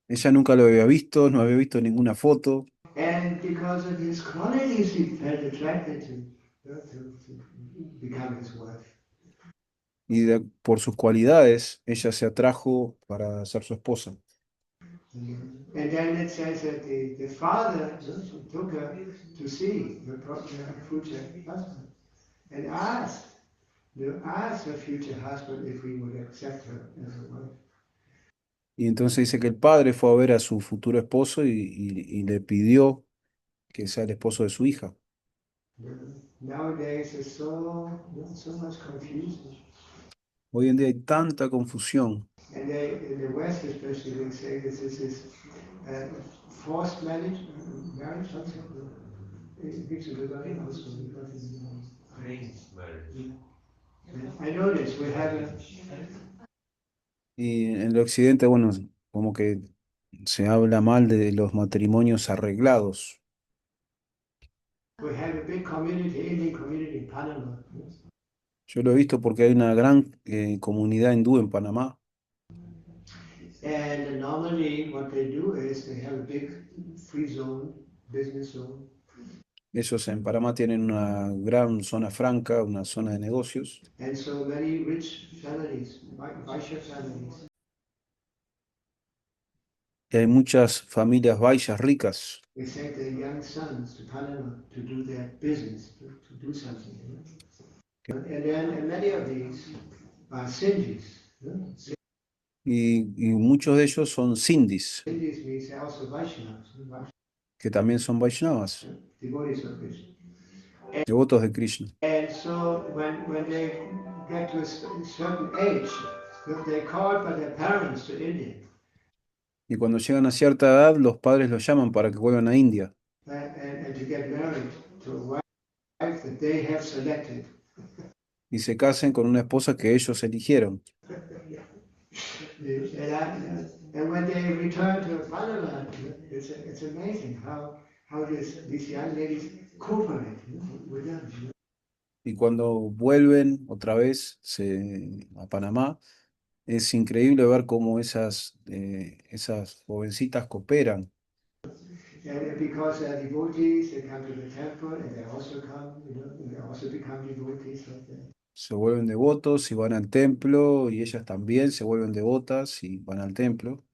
Ella nunca lo había visto, no había visto ninguna foto, And because of his qualities, he felt attracted to become his wife. y por sus cualidades ella se atrajo para ser su esposa. And then it says that the father took her to see her future husband and asked her future husband if he would accept her as a wife. Y entonces dice que el padre fue a ver a su futuro esposo y le pidió que sea el esposo de su hija. Nowadays there's so much confusion. Hoy en día hay tanta confusión. And they, in the West especially, they say this is forced marriage, something. I noticed we have Y en el occidente, bueno, como que se habla mal de los matrimonios arreglados. a big community, Indian community in Panama. Yo lo he visto porque hay una gran comunidad hindú en Panamá. And normally what they do is they have a big free zone, business zone. Ellos en Panamá tienen una gran zona franca, una zona de negocios. And so many rich families, Vaishya families, Y hay muchas familias vaishas ricas they send their young sons to Panama to do their business, to do something. You know? And then and many of these are Sindhis. You know? y muchos de ellos son sindhis, Sindhis means also Vaishnavas, que también son Vaishnavas, devotees of Krishna. devotos de Krishna. And so when they get to a certain age, they're called by their parents to India. Y cuando llegan a cierta edad, los padres los llaman para que vuelvan a India And to get married to a wife that they have selected. y se casen con una esposa que ellos eligieron. And when they return to Panama, it's amazing how these young ladies cooperate with them. Y cuando vuelven otra vez a Panamá, es increíble ver cómo esas jovencitas cooperan. And because they're devotees, they come to the temple and they also come, they also become devotees like that. Se vuelven devotos y van al templo, y ellas también se vuelven devotas y van al templo.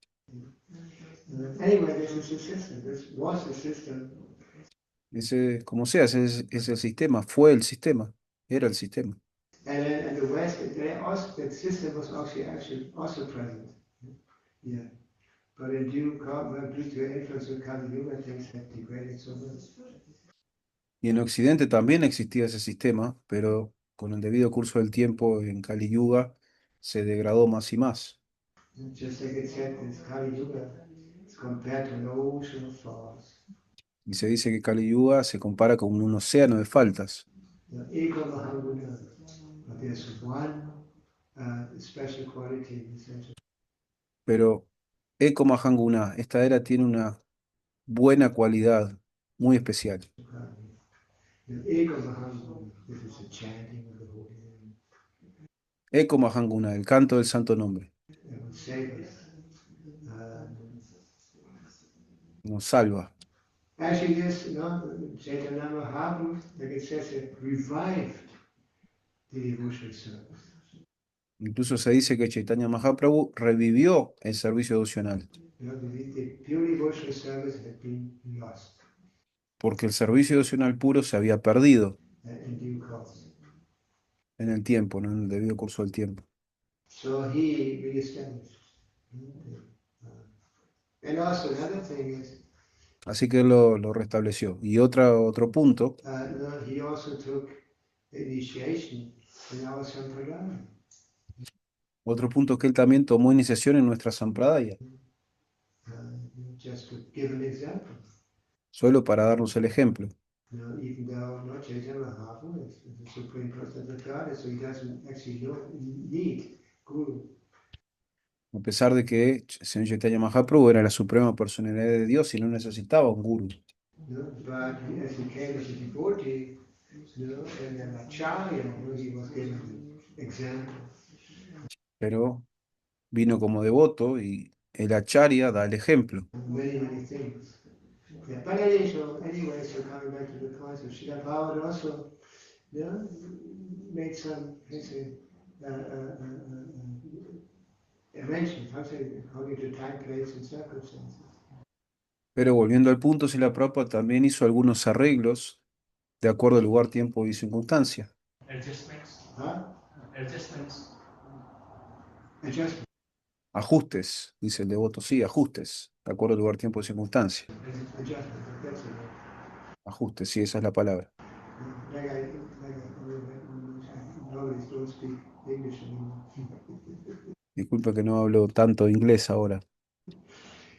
Anyway, this is the system. This was the system. Como sea, ese es el sistema, fue el sistema, era el sistema. And then in the West, the system was actually also present. Yeah. But in due to the influence of Kali Yuga, things have degraded so much. Y en Occidente también existía ese sistema, pero con el debido curso del tiempo en Kali Yuga se degradó más y más. Just like it said, this Kali Yuga is compared to an ocean of flaws. Y se dice que Kali Yuga se compara con un océano de faltas. Ego Mahaguna. But there's one special quality in this century. Pero Eko Mahanguna, esta era tiene una buena cualidad muy especial. The Ego Mahaguna, this is the chanting of the holy name. Eko Mahanguna, el canto del santo nombre, It will save us. nos salva. Actually, this, Chaitanya Mahaprabhu, like it says, it revived the devotional service. Incluso se dice que Chaitanya Mahaprabhu revivió el servicio devocional, The pure devotional service had been lost porque el servicio devocional puro se había perdido in due course. en el tiempo, ¿no? En el debido curso del tiempo. So he reestablished. And also another thing is, Así que lo restableció. Y otro punto, he also took the initiation in our Sampradaya. otro punto es que él también tomó iniciación en nuestra Sampradaya, Just to give an example. solo para darnos el ejemplo. Even though Chaitanya Mahaprabhu is the Supreme Person of God, so he doesn't actually need Guru. A pesar de que el señor Chaitanya Mahaprabhu era la suprema personalidad de Dios y no necesitaba un gurú. But as he came as a devotee, and then Acharya, he was given example. Pero vino como devoto y el acharya da el ejemplo. Many things. Yeah, but anyway, so coming back to the point, so Srila Bhavad also made some, let's say, arrangement, according to time, place, and circumstances. Pero volviendo al punto, Srila Prabhupada también hizo algunos arreglos de acuerdo al lugar, tiempo y circunstancia. Adjustments. Huh? Adjustments. Adjustment. Ajustes, dice el devoto, sí, ajustes, de acuerdo al lugar, tiempo y circunstancia. Adjustment, that's it. Ajustes, sí, esa es la palabra. Nowadays don't speak English anymore. Disculpe que no hablo tanto inglés ahora.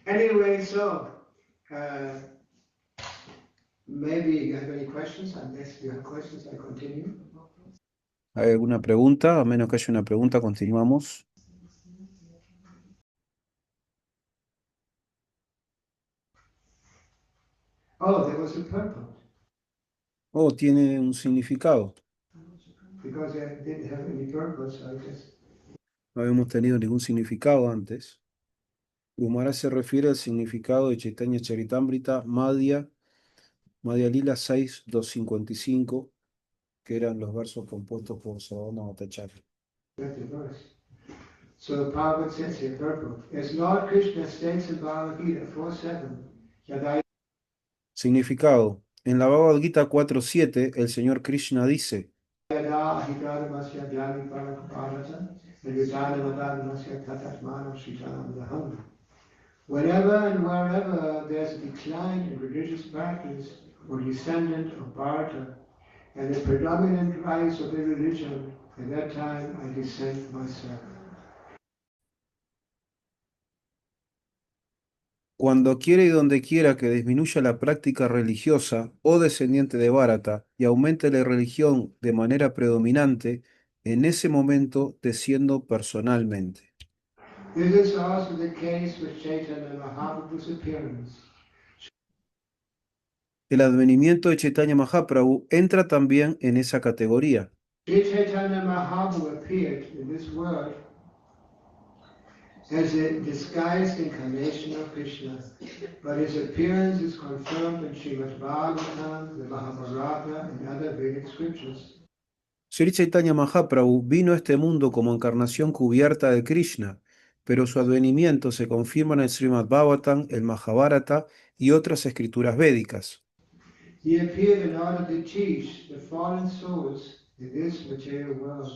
Anyway, so maybe you have any questions? Unless you have questions, I continue. ¿Hay alguna pregunta? A menos que haya una pregunta, continuamos. Oh, there was a purpose. Oh, tiene un significado. Because I didn't have any purpose, I just. No habíamos tenido ningún significado antes. Humara se refiere al significado de Chaitanya Charitamrita Madhya Lila 6.255, que eran los versos compuestos por Sarvabhauma Bhattacharya. That's the verse. So Prabhupada says here, purpose. As Lord Krishna states in Bhagavad Gita 4:7, Yadai Significado. En la Bhagavad Gita 4.7, el Señor Krishna dice: Yada Ahikadamasya Dhyani Parakaparata, and Yudhana Madanamasya Tatatmanam Sritanam Daham. Wherever and wherever there's a decline in religious practice or descendant of Bharata, and a predominant rise of irreligion, at that time I descend myself. Cuando quiera y donde quiera que disminuya la práctica religiosa o descendiente de Bharata y aumente la religión de manera predominante, en ese momento desciendo personalmente. This is also the case with Chaitanya Mahaprabhu's appearance. El advenimiento de Chaitanya Mahaprabhu entra también en esa categoría. Sri Chaitanya Mahaprabhu appeared in this world as a disguised incarnation of Krishna, but his appearance is confirmed in Srimad Bhagavatam, the Mahabharata, and other Vedic scriptures. Sri Chaitanya Mahaprabhu vino a este mundo como encarnación cubierta de Krishna, pero su advenimiento se confirma en el Srimad Bhagavatam, el Mahabharata y otras escrituras védicas. He appeared in order to teach the fallen souls in this material world.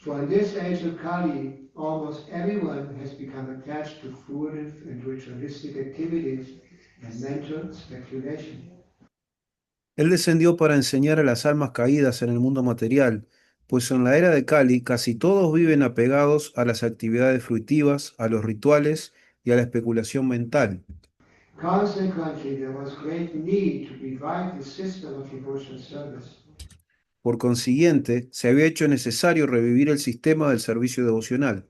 For in this age of Kali, almost everyone has become attached to food and ritualistic activities and mental speculation. Él descendió para enseñar a las almas caídas en el mundo material, pues en la era de Kali casi todos viven apegados a las actividades fruitivas, a los rituales y a la especulación mental. Consequently, there was great need to revive the system of devotional service. Por consiguiente, se había hecho necesario revivir el sistema del servicio devocional.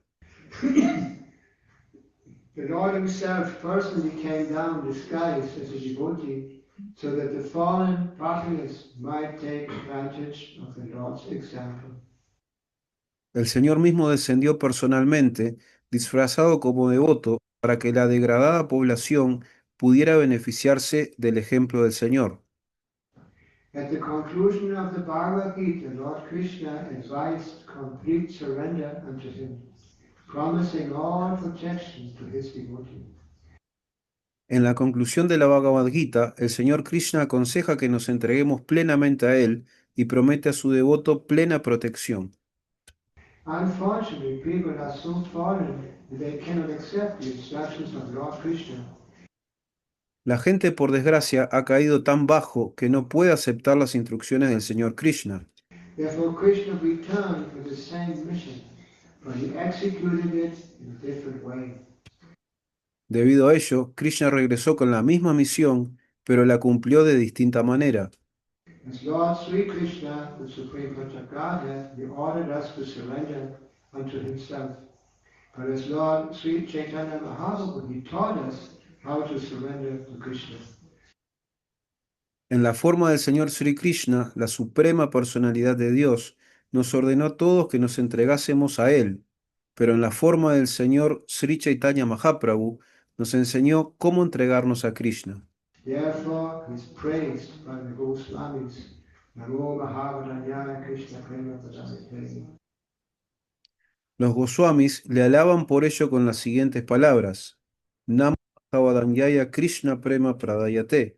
The Lord himself personally came down disguised as a devotee so that the fallen populace might take advantage of the Lord's example. El Señor mismo descendió personalmente, disfrazado como devoto, para que la degradada población pudiera beneficiarse del ejemplo del Señor. At the conclusion of the Bhagavad Gita, Lord Krishna advised complete surrender unto him, promising all protection to his devotee. En la conclusión de la Bhagavad Gita, el Señor Krishna aconseja que nos entreguemos plenamente a Él y promete a su devoto plena protección. Unfortunately, people are so fallen that they cannot accept the instructions of Lord Krishna. La gente, por desgracia, ha caído tan bajo que no puede aceptar las instrucciones del Señor Krishna. Therefore, Krishna returned for the same mission, but he executed it in a different way. Debido a ello, Krishna regresó con la misma misión, pero la cumplió de distinta manera. As Lord Sri Krishna, the Supreme Personality of Godhead, he ordered us to surrender unto himself. But as Lord Sri Chaitanya Mahaprabhu, he taught us how to surrender to Krishna. En la forma del Señor Sri Krishna, la suprema personalidad de Dios, nos ordenó a todos que nos entregásemos a Él, pero en la forma del Señor Sri Chaitanya Mahaprabhu, nos enseñó cómo entregarnos a Krishna. Therefore, he's praised by the Goswamis. Namo Mahavadanyaya Krishna Prema Padayate. Los Goswamis le alaban por ello con las siguientes palabras: Namo Mahavadanyaya Krishna Prema Pradayate.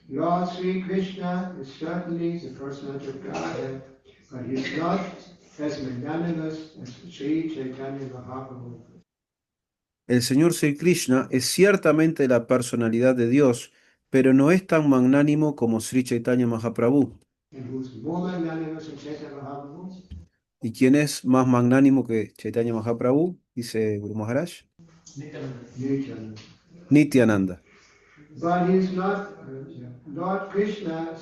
Lord Sri Krishna is certainly the personality of Godhead, but he is not as magnanimous as Sri Chaitanya Mahaprabhu. El Señor Sri Krishna es ciertamente la personalidad de Dios, pero no es tan magnánimo como Sri Chaitanya Mahaprabhu. And who's more magnanimous than Chaitanya Mahaprabhu? ¿Y quién es más magnánimo que Chaitanya Mahaprabhu? Dice Guru Maharaj. Nityananda. Nityananda. But he's not, Lord Krishna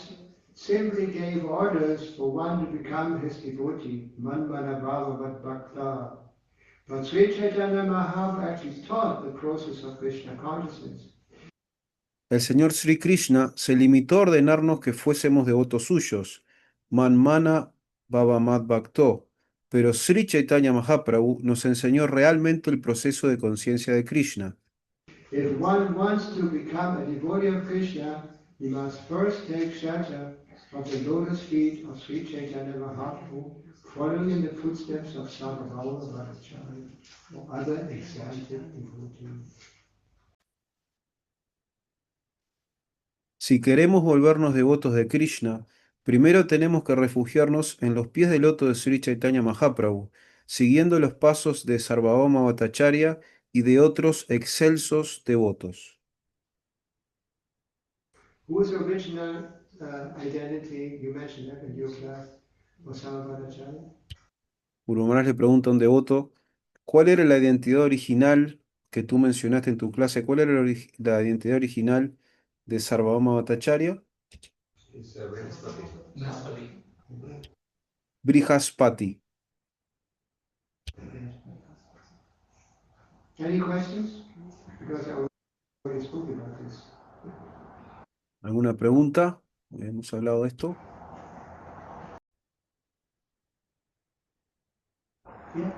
simply gave orders for one to become his devotee, Manmana Bhava Vat Bhakta. But Sri Chaitanya Mahaprabhu actually taught the process of Krishna consciousness. El Señor Sri Krishna se limitó a ordenarnos que fuésemos devotos suyos, Manmana Bhavamat Bhakto, pero Sri Chaitanya Mahaprabhu nos enseñó realmente el proceso de conciencia de Krishna. If one wants to become a devotee of Krishna, he must first take shelter of the lotus feet of Sri Chaitanya Mahaprabhu, following in the footsteps of Sarvabhauma Bhattacharya or other exalted devotees. Si queremos volvernos devotos de Krishna, primero tenemos que refugiarnos en los pies del loto de Sri Chaitanya Mahaprabhu, siguiendo los pasos de Sarvabhauma Bhattacharya y de otros excelsos devotos. Whose original identity you mentioned that in your class was Sarvabhauma Bhattacharya? Guru Maharaj le pregunta a un devoto, ¿cuál era la identidad original que tú mencionaste en tu clase? ¿Cuál era la identidad original de Sarvabhauma Bhattacharya? Brihaspati. Brihaspati. Any questions? Because I already spoke about this. ¿Alguna pregunta? Hemos hablado de esto. Yeah.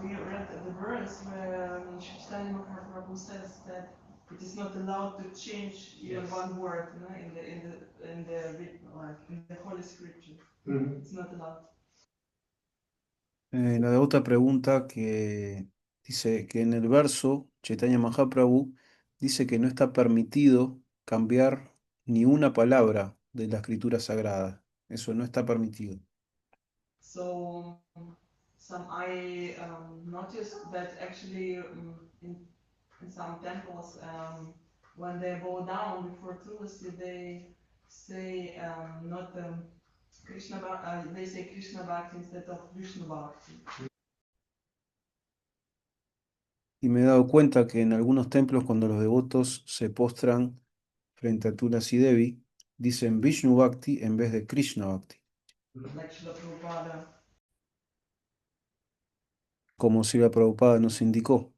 We read the verse where Chaitanya Mahaprabhu says that it is not allowed to change even Yes. one word, you know, in the Holy Scripture. Mhm. It's not allowed. La devota pregunta que dice que en el verso Chaitanya Mahaprabhu dice que no está permitido cambiar ni una palabra de la escritura sagrada. Eso no está permitido. So I noticed that actually in some temples when they bow down before Tulasi they say not Krishna they say Krishna Bhakti instead of Vishnu Bhakti. Y me he dado cuenta que en algunos templos cuando los devotos se postran frente a Tulasi Devi, dicen Vishnu Bhakti en vez de Krishna Bhakti, Like Srila Prabhupada como Srila Prabhupada nos indicó.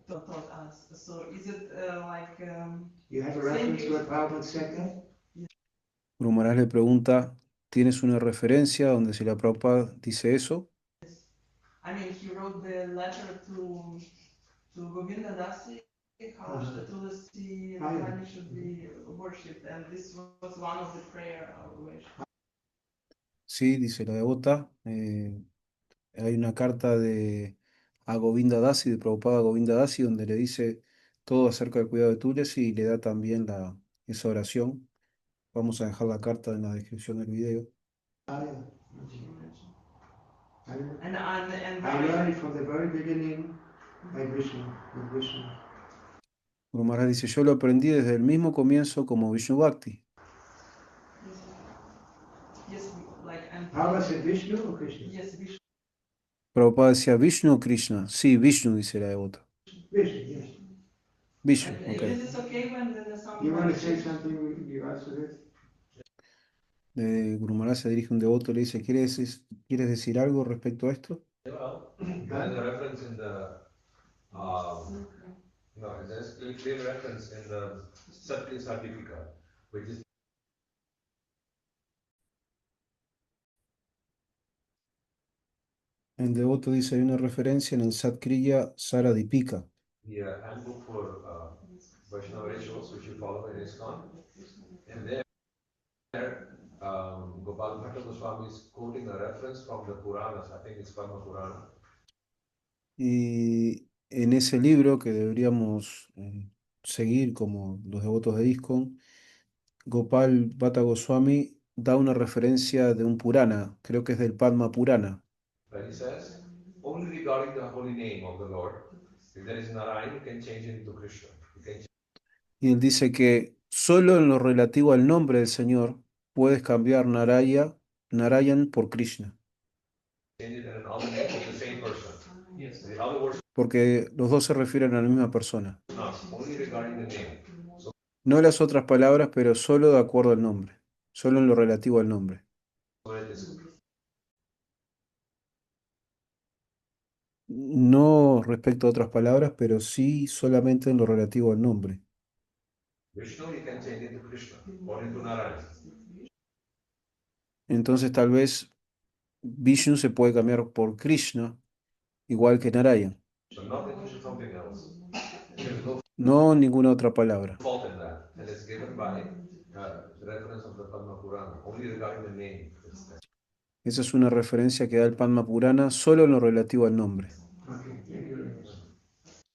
taught us. So is it You have a reference to what Prabhupada said there? Guru Maharaj le pregunta, ¿tienes una referencia donde Srila Prabhupada dice eso? I mean he wrote the letter to Govinda Dasi how Tulasi and Rani should be worshipped and this was one of the prayer which Sí, dice la devota. Hay una carta a Govinda Dasi, de Prabhupada a Govinda Dasi, donde le dice todo acerca del cuidado de Tulasi y le da también esa oración. Vamos a dejar la carta en la descripción del video. Ah, yeah. and I learned it from the very beginning by Vishnu, with Vishnu. Guru Maharaj dice, yo lo aprendí desde el mismo comienzo como Vishnu Bhakti. yes like and Prabhupada said Vishnu or Krishna? yes Vishnu Prabhupada decía, ¿Vishnu o Krishna? Sí, Vishnu, dice la devota. Vishnu, yes. Vishu, ok. Is this okay when there's some? You want to say something in regards to this? Guru Maharaj se dirige a un devoto y le dice, ¿quieres decir algo respecto a esto? Well, there is a reference in the, no, there's a clear reference in the Satya Sadipika, which is El devoto dice, hay una referencia en el Satkriya Saradipika. the handbook for Vaishnava rituals, which you follow in ISKCON. And there, Gopal Bhatta Goswami is quoting a reference from the Puranas, I think it's Padma Purana. Y en ese libro que deberíamos seguir como los devotos de ISKCON, Gopal Bhatta Goswami da una referencia de un Purana, creo que es del Padma Purana. Where he says, only regarding the holy name of the Lord, if there is Narayan, you can change it into Krishna. You can Y él dice que solo en lo relativo al nombre del Señor puedes cambiar Narayan por Krishna, change it in another name of the same person. Yes. The other words, porque los dos se refieren a la misma persona. not only regarding the name. No las otras palabras, pero solo de acuerdo al nombre, solo en lo relativo al nombre. So it is No respecto a otras palabras, pero sí solamente en lo relativo al nombre. Vishnu, you can change it to Krishna or into Narayan. Entonces tal vez Vishnu se puede cambiar por Krishna, igual que Narayan. So not into something else. There's no No ninguna otra palabra. fault in that. And it's given by the reference of the Padma Purana, only regarding the name. Esa es una referencia que da el Padma Purana solo en lo relativo al nombre. Okay, thank you very much.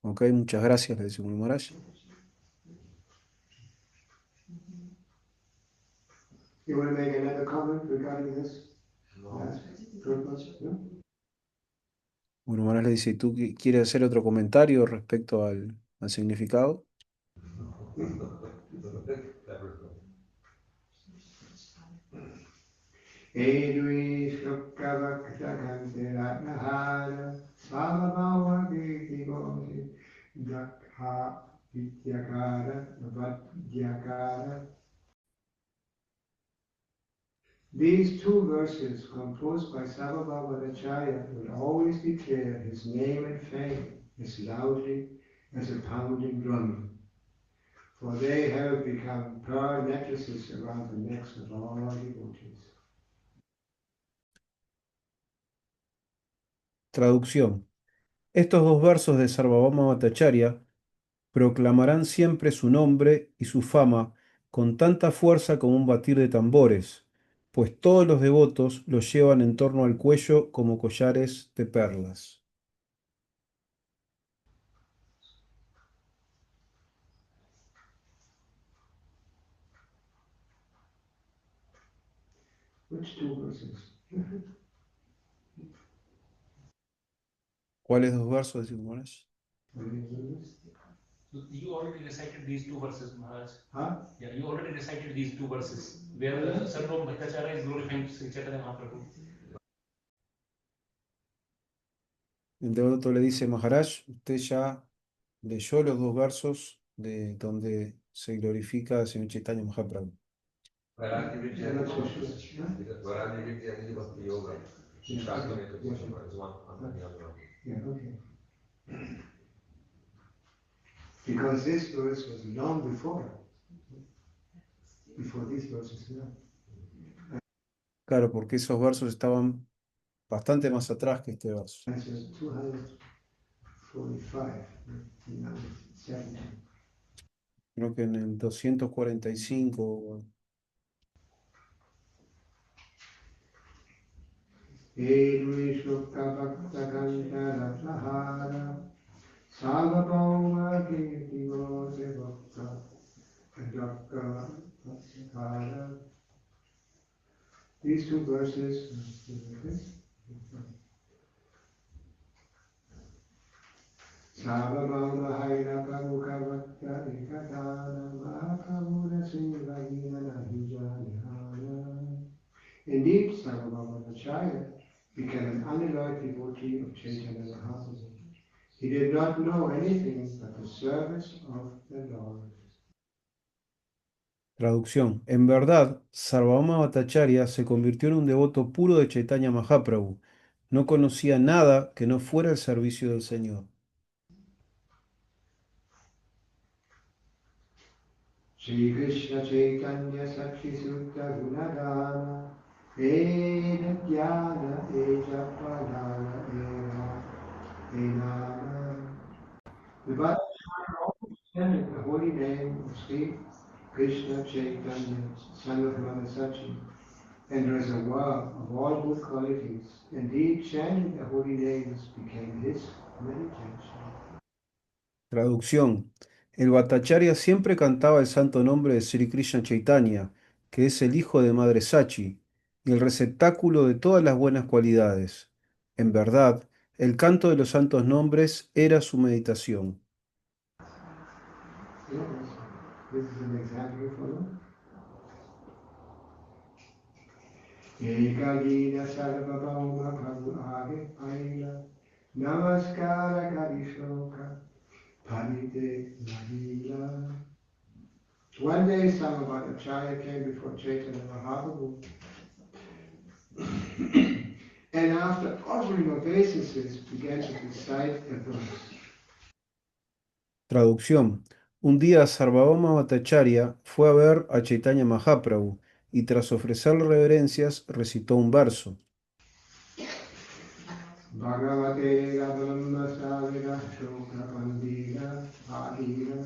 Ok, muchas gracias, le dice Guru Maharaj. You want to make another comment regarding this? No. Last purpose? No? Guru Maharaj le dice, ¿tú quieres hacer otro comentario respecto al significado? Edui Shukavaktakante Ratnahara Salavava Giti Dakha Vidyakara Vadyakara. These two verses composed by Sarvabhauma Acharya will always declare his name and fame as loudly as a pounding drum, for they have become pearl necklaces around the necks of all devotees. Traducción. Estos dos versos de Sarvabhauma Bhattacharya proclamarán siempre su nombre y su fama con tanta fuerza como un batir de tambores, pues todos los devotos los llevan en torno al cuello como collares de perlas. Which two verses? ¿Cuáles dos versos de Guru Maharaj? So you already recited these two verses, Maharaj. Huh? Yeah, you already recited these two verses where Sarvam Bhattacharya is glorifying Sri Chaitanya Mahaprabhu. El devoto le dice, Maharaj, usted ya leyó los dos versos de donde se glorifica al Señor Chaitanya Mahaprabhu. Vairagya Vidya I'm not so Yoga. sure. Huh? Because Vairagya Vidya and Bhakti Yoga. Yeah, Shakti yeah, is one under the other. yeah, okay. Because this verse was long before these verses now. Claro, porque esos versos estaban bastante más atrás que este verso. That's 245, 1970. Creo que en el 245. Edui Shukta Bhakta Kanta Ratnahara Sarvabhauma Kirti Gose Bhakta Adakka Bhattacharya. These two verses, Sarvabhauma Hairaka Mukha Bhakta Ekatana Mahaprabhuda Sivagina Nahijana. Indeed, Sarvabhauma Acharya became an unalloyed devotee of Chaitanya Mahaprabhu. He did not know anything but the service of the Lord. Traducción. En verdad, Sarvabhauma Bhattacharya se convirtió en un devoto puro de Chaitanya Mahaprabhu. No conocía nada que no fuera el servicio del Señor. Shri Krishna Chaitanya Sakshi Sutta Gunadana Eda Jnana Eja Palana Eva Enana. The Bible chanted the holy name of Sri Krishna Chaitanya, son of Mother Sachi, and reservoir of all good qualities. Indeed, chanting the holy names became his meditation. Traducción. El Bhattacharya siempre cantaba el santo nombre de Sri Krishna Chaitanya, que es el hijo de Madre Sachi, y el receptáculo de todas las buenas cualidades. En verdad, el canto de los santos nombres era su meditación. Yes, this is an example for them. Ekagina Sarvabhauma Prabhu Age Aila Namaskara Karishoka Panite Nahila. One day Samabhattacharya came before Chaitanya Mahaprabhu and after offering obeisances began to recite a verse. Traducción. Un día Sarvabhauma Bhattacharya fue a ver a Chaitanya Mahaprabhu y tras ofrecerle reverencias recitó un verso. Bhagavate Gadamba Savira Shoka Pandira Adira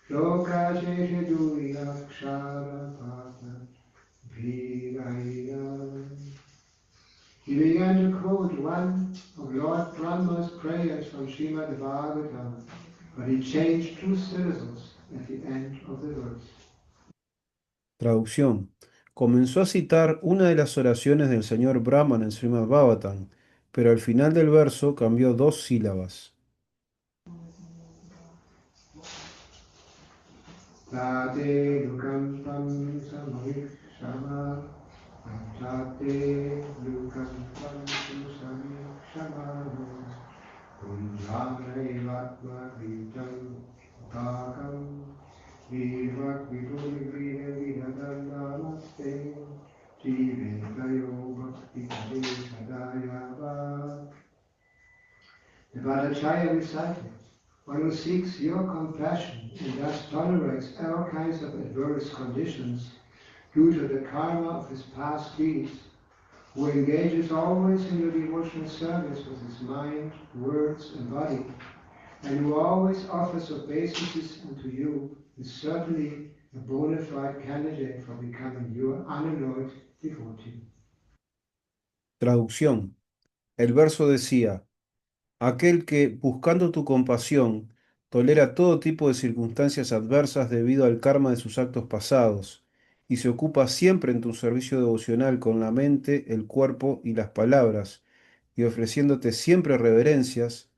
Shoka Shesha Duriya Kshara Pata Bhigaya. He began to quote one of Lord Brahma's prayers from Srimad Bhagavatam, but he changed two syllables at the end of the verse. Traducción. Comenzó a citar una de las oraciones del señor Brahman en Srimad Bhagavatam, pero al final del verso cambió dos sílabas. Tate Lukam Tam Samavik Shama Tate Lukam Tam Samavik Shama Punjamre Vatma Vitam Takam Vivak Viduri Vida Vidadam Namaste Jive Kayo Bhakti Kade Sadayava. The Bhattacharya recited, one who seeks your compassion and thus tolerates all kinds of adverse conditions due to the karma of his past deeds, who engages always in your devotional service with his mind, words, and body, and who always offers obeisances unto you, is certainly a bona fide candidate for becoming your unalloyed devotee. Traducción. El verso decía, aquel que, buscando tu compasión, tolera todo tipo de circunstancias adversas debido al karma de sus actos pasados, y se ocupa siempre en tu servicio devocional con la mente, el cuerpo y las palabras, y ofreciéndote siempre reverencias,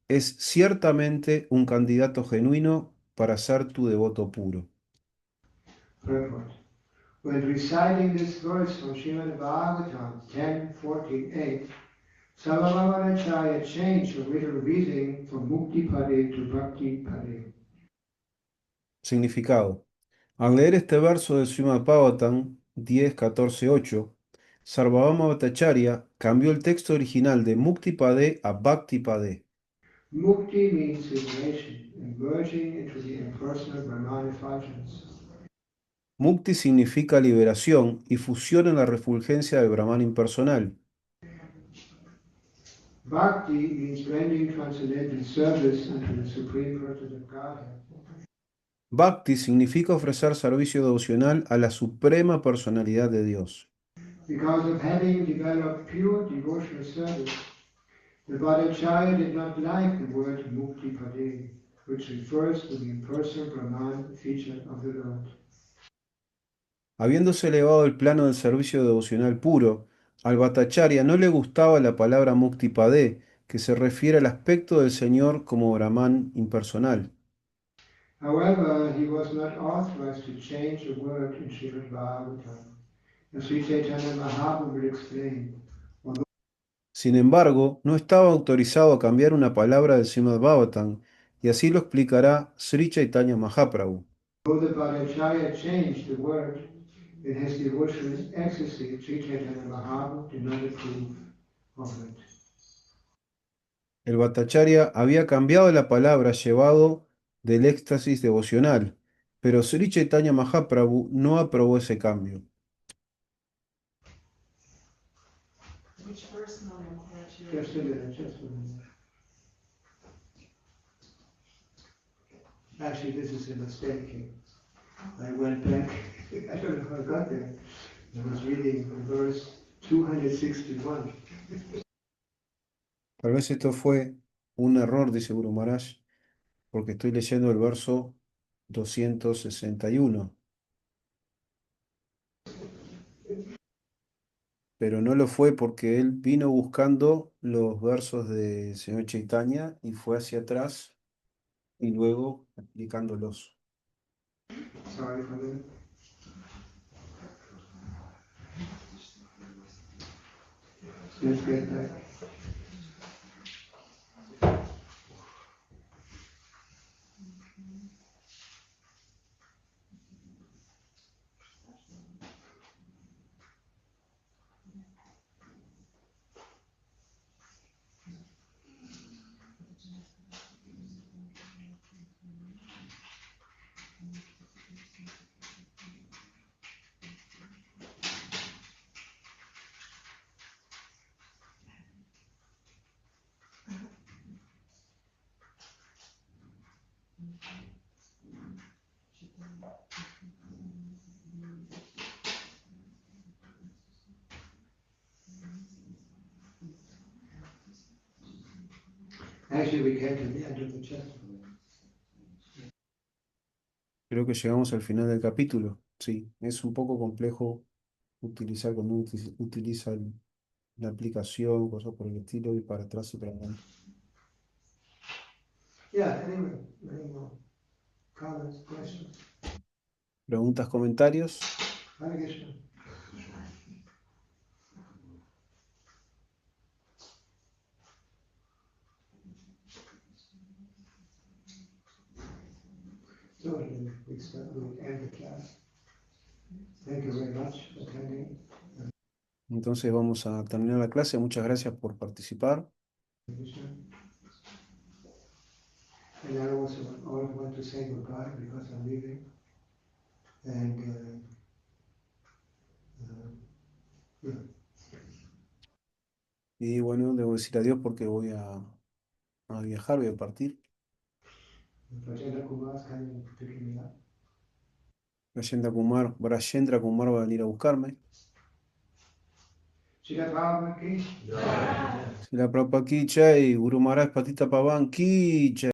es ciertamente un candidato genuino para ser tu devoto puro. Purport. When reciting this verse from Srimad Bhagavatam 10:48, Sarvabhaumacharya changed the way of reading from Mukti Pade to Bhakti Pade. Significado. Al leer este verso del Srimad Bhagavatam 10.14.8, Sarvabhauma Bhattacharya cambió el texto original de Mukti Pade a Bhakti Pade. Mukti means liberation, emerging into the impersonal Brahman effulgence. Mukti significa liberación y fusión en la refulgencia del Brahman impersonal. Bhakti means rendering transcendental service unto the Supreme Personality of Godhead. Bhakti significa ofrecer servicio devocional a la Suprema Personalidad de Dios. Because of having developed pure devotional service, the Bhattacharya did not like the word Mukti Pade, which refers to the impersonal Brahman feature of the Lord. Habiéndose elevado el plano del servicio devocional puro, al Bhattacharya no le gustaba la palabra Mukti Pade, que se refiere al aspecto del Señor como Brahman impersonal. However, he was not authorized to change a word in Srimad Bhagavatam. As Sri Chaitanya Mahaprabhu explained, Sin embargo, no estaba autorizado a cambiar una palabra del Srimad Bhagavatam, y así lo explicará Sri Chaitanya Mahaprabhu. Though the Bhattacharya changed the word in his devotional ecstasy, Sri Chaitanya Mahaprabhu did not approve of it. El Bhattacharya había cambiado la palabra llevado del éxtasis devocional, pero Sri Chaitanya Mahaprabhu no aprobó ese cambio. Which verse now, Maharaj? Just a minute, just a minute. Actually, this is a mistake. I went back, I don't know how I got there. I was reading from verse 261. Tal vez esto fue un error, dice Guru Maharaj, porque estoy leyendo el verso 261. Pero no lo fue porque él vino buscando los versos de señor Chaitanya y fue hacia atrás y luego explicándolos. Sorry for that. Let's get back. Actually, we came to the end of the chapter. Creo que llegamos al final del capítulo. Sí, es un poco complejo utilizar cuando uno utiliza la aplicación, cosas por el estilo, y para atrás y para adelante. Yeah, anyway, any more comments, questions? Preguntas, comentarios. Hare Krishna. So then we end the class. Thank you very much for attending. Entonces vamos a terminar la clase. Muchas gracias por participar. Krishna. And I also want to say goodbye because I'm leaving. And yeah. Y bueno, debo decir adiós porque voy a viajar, voy a partir. Rajendra Kumar is coming to pick me up. Brajendra Kumar va a venir a buscarme. Shri Prabhupada ki Si la Prabhupada ki jai, Guru Maharaj Patita Pavan ki jai.